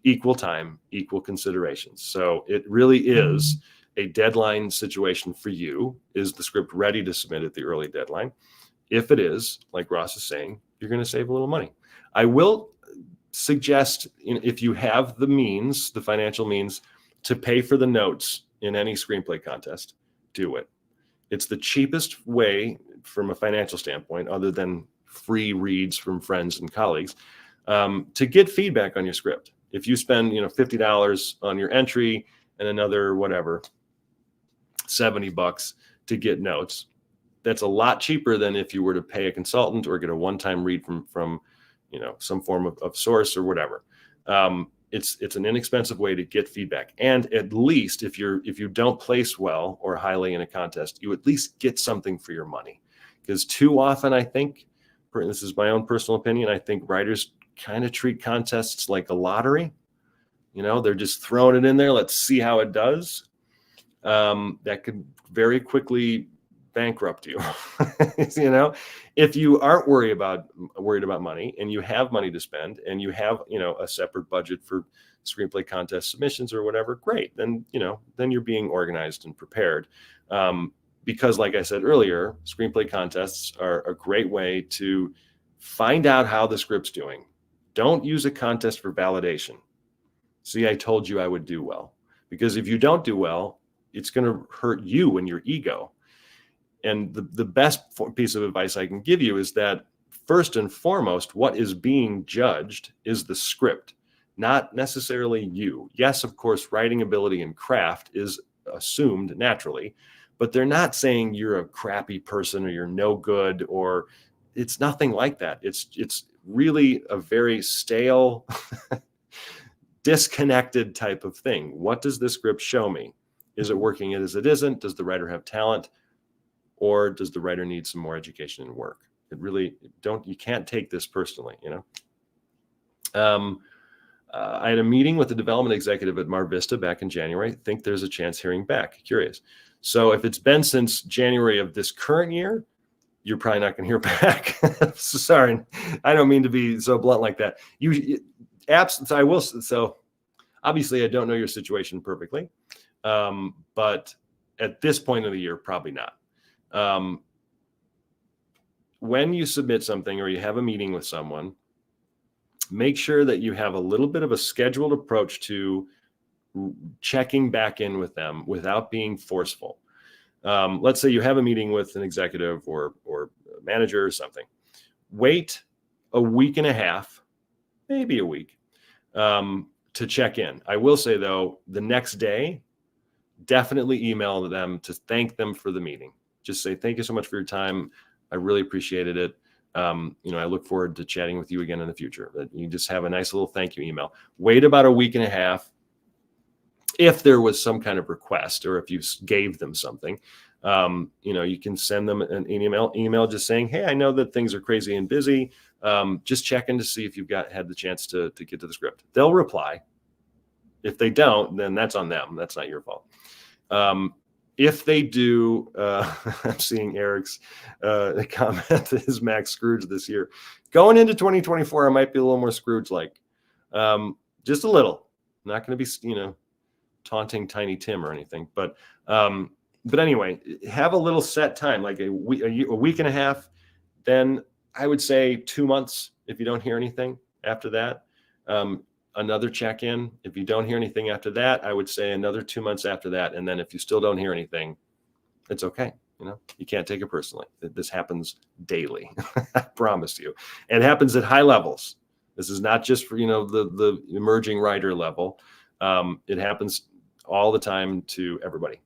Equal time, equal considerations. So it really is a deadline situation for you. Is the script ready to submit at the early deadline? If it is, like Ross is saying, you're going to save a little money. I will suggest, if you have the means, the financial means to pay for the notes in any screenplay contest, do it. It's the cheapest way from a financial standpoint, other than free reads from friends and colleagues, to get feedback on your script. If you spend, $50 on your entry and another, whatever, $70 to get notes, that's a lot cheaper than if you were to pay a consultant or get a one-time read from some form of source or whatever. It's an inexpensive way to get feedback. And at least if you don't place well or highly in a contest, you at least get something for your money. Because too often, I think, this is my own personal opinion, I think writers kind of treat contests like a lottery. They're just throwing it in there. Let's see how it does. That could very quickly bankrupt you. If you aren't worried about money and you have money to spend and you have, a separate budget for screenplay contest submissions or whatever, great. Then you're being organized and prepared. Because like I said earlier, screenplay contests are a great way to find out how the script's doing. Don't use a contest for validation. See, I told you I would do well. Because if you don't do well, it's going to hurt you and your ego. And the best piece of advice I can give you is that first and foremost, what is being judged is the script, not necessarily you. Yes, of course, writing ability and craft is assumed naturally, but they're not saying you're a crappy person or you're no good, or it's nothing like that. It's really a very stale, disconnected type of thing. What does this script show me? Is it working as it isn't? Does the writer have talent? Or does the writer need some more education and work? You can't take this personally, I had a meeting with the development executive at Mar Vista back in January. Think there's a chance hearing back. Curious. So if it's been since January of this current year, you're probably not going to hear back. Sorry, I don't mean to be so blunt like that. So obviously I don't know your situation perfectly, but at this point of the year, probably not. When you submit something or you have a meeting with someone, make sure that you have a little bit of a scheduled approach to checking back in with them without being forceful. Let's say you have a meeting with an executive or manager or something. Wait a week and a half, maybe a week, to check in. I will say, though, the next day, definitely email them to thank them for the meeting. Just say, thank you so much for your time. I really appreciated it. I look forward to chatting with you again in the future. You just have a nice little thank you email. Wait about a week and a half. If there was some kind of request or if you gave them something, You can send them an email just saying, hey, I know that things are crazy and busy. Just checking to see if you've had the chance to get to the script. They'll reply. If they don't, then that's on them. That's not your fault. If they do, I'm seeing Eric's comment is Max Scrooge this year. Going into 2024, I might be a little more Scrooge-like. Just a little. Not going to be, taunting Tiny Tim or anything. But anyway, have a little set time, like a week and a half. Then I would say 2 months if you don't hear anything after that. Another check-in. If you don't hear anything after that, I would say another 2 months after that. And then if you still don't hear anything, it's okay. You can't take it personally. This happens daily. I promise you. And it happens at high levels. This is not just for, the emerging writer level. It happens all the time to everybody.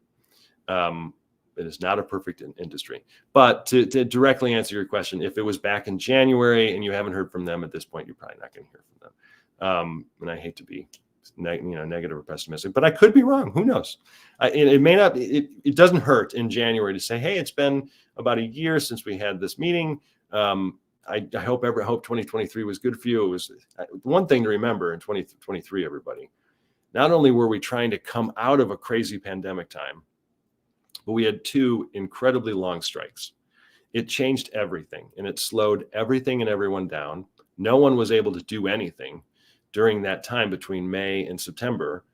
It is not a perfect industry. But to directly answer your question, if it was back in January and you haven't heard from them at this point, you're probably not going to hear from them. And I hate to be, negative or pessimistic, but I could be wrong. Who knows? It may not. It doesn't hurt in January to say, "Hey, it's been about a year since we had this meeting. I hope 2023 was good for you." It was one thing to remember in 2023. Everybody, not only were we trying to come out of a crazy pandemic time, but we had 2 incredibly long strikes. It changed everything, and it slowed everything and everyone down. No one was able to do anything during that time between May and September.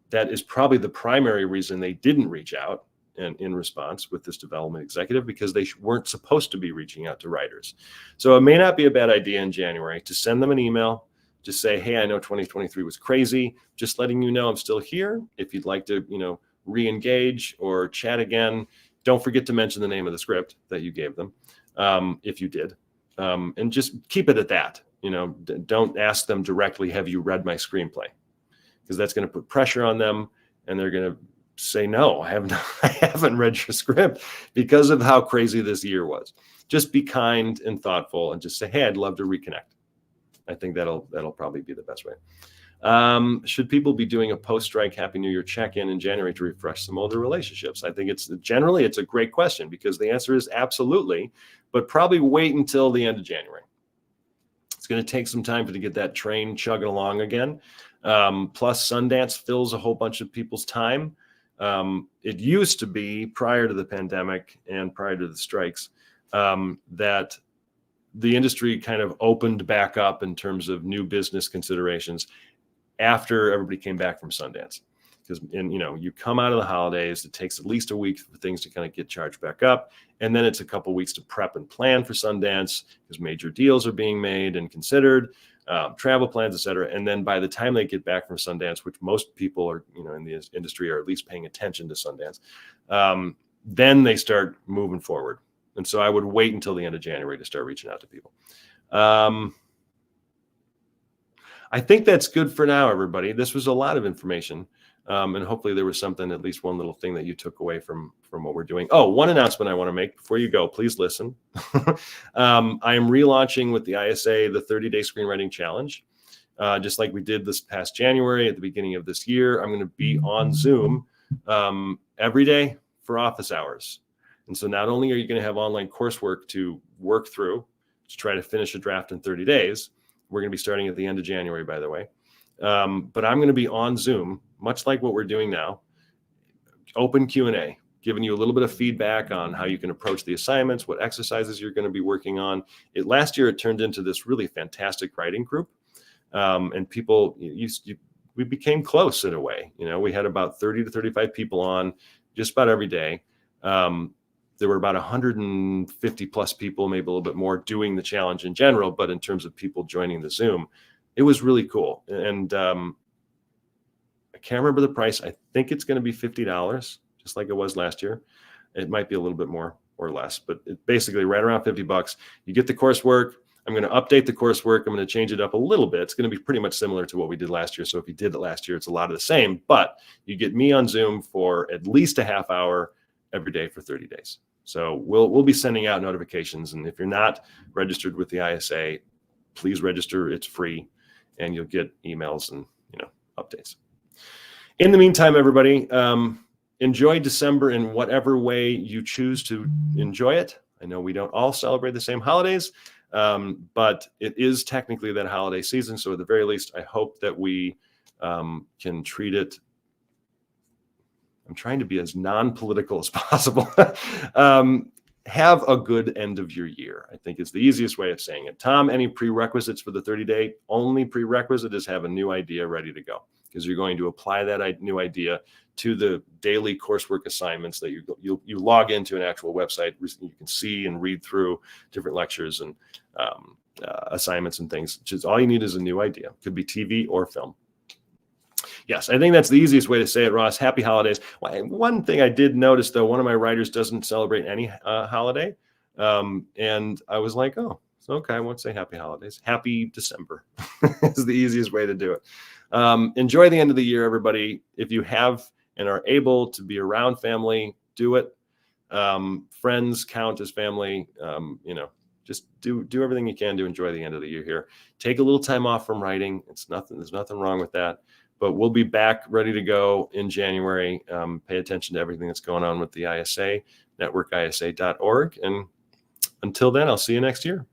That is probably the primary reason they didn't reach out and in response with this development executive, because they weren't supposed to be reaching out to writers. So it may not be a bad idea in January to send them an email, just say, hey, I know 2023 was crazy. Just letting you know I'm still here. If you'd like to, re-engage or chat again, don't forget to mention the name of the script that you gave them, if you did. And just keep it at that. Don't ask them directly, have you read my screenplay? Because that's going to put pressure on them, and they're going to say, no, I haven't read your script because of how crazy this year was. Just be kind and thoughtful and just say, hey, I'd love to reconnect. I think that'll probably be the best way. Should people be doing a post-strike Happy New Year check-in in January to refresh some older relationships? I think it's a great question, because the answer is absolutely, but probably wait until the end of January. It's going to take some time to get that train chugging along again. Plus, Sundance fills a whole bunch of people's time. It used to be, prior to the pandemic and prior to the strikes, that the industry kind of opened back up in terms of new business considerations after everybody came back from Sundance. Because, you come out of the holidays, it takes at least a week for things to kind of get charged back up. And then it's a couple weeks to prep and plan for Sundance, because major deals are being made and considered, travel plans, et cetera. And then by the time they get back from Sundance, which most people are, in the industry are at least paying attention to Sundance, then they start moving forward. And so I would wait until the end of January to start reaching out to people. I think that's good for now, everybody. This was a lot of information. And hopefully there was something, at least one little thing that you took away from what we're doing. Oh, one announcement I want to make before you go. Please listen. I am relaunching with the ISA the 30-day screenwriting challenge. Just like we did this past January at the beginning of this year, I'm going to be on Zoom every day for office hours. And so not only are you going to have online coursework to work through to try to finish a draft in 30 days, we're going to be starting at the end of January, by the way. But I'm going to be on Zoom, much like what we're doing now, open Q&A, giving you a little bit of feedback on how you can approach the assignments, what exercises you're going to be working on. Last year, it turned into this really fantastic writing group. And people, we became close in a way. We had about 30 to 35 people on just about every day. There were about 150 plus people, maybe a little bit more, doing the challenge in general. But in terms of people joining the Zoom, it was really cool. And I can't remember the price. I think it's going to be $50, just like it was last year. It might be a little bit more or less, but it's basically right around $50. You get the coursework. I'm going to update the coursework. I'm going to change it up a little bit. It's going to be pretty much similar to what we did last year. So if you did it last year, it's a lot of the same, but you get me on Zoom for at least a half hour every day for 30 days. So we'll be sending out notifications. And if you're not registered with the ISA, please register. It's free, and you'll get emails and updates. In the meantime, everybody, enjoy December in whatever way you choose to enjoy it. I know we don't all celebrate the same holidays, but it is technically that holiday season. So at the very least, I hope that we can treat it. I'm trying to be as non-political as possible. Have a good end of your year, I think is the easiest way of saying it. Tom, any prerequisites for the 30-day? Only prerequisite is have a new idea ready to go, because you're going to apply that new idea to the daily coursework assignments that you log into an actual website. You can see and read through different lectures and assignments and things. Just all you need is a new idea. Could be TV or film. Yes, I think that's the easiest way to say it, Ross. Happy holidays. One thing I did notice, though, one of my writers doesn't celebrate any holiday. And I was like, oh, okay, I won't say happy holidays. Happy December is the easiest way to do it. Enjoy the end of the year, everybody. If you have and are able to be around family, do it. Friends count as family. Just do everything you can to enjoy the end of the year here. Take a little time off from writing. There's nothing wrong with that. But we'll be back ready to go in January. Pay attention to everything that's going on with the ISA, networkisa.org. And until then, I'll see you next year.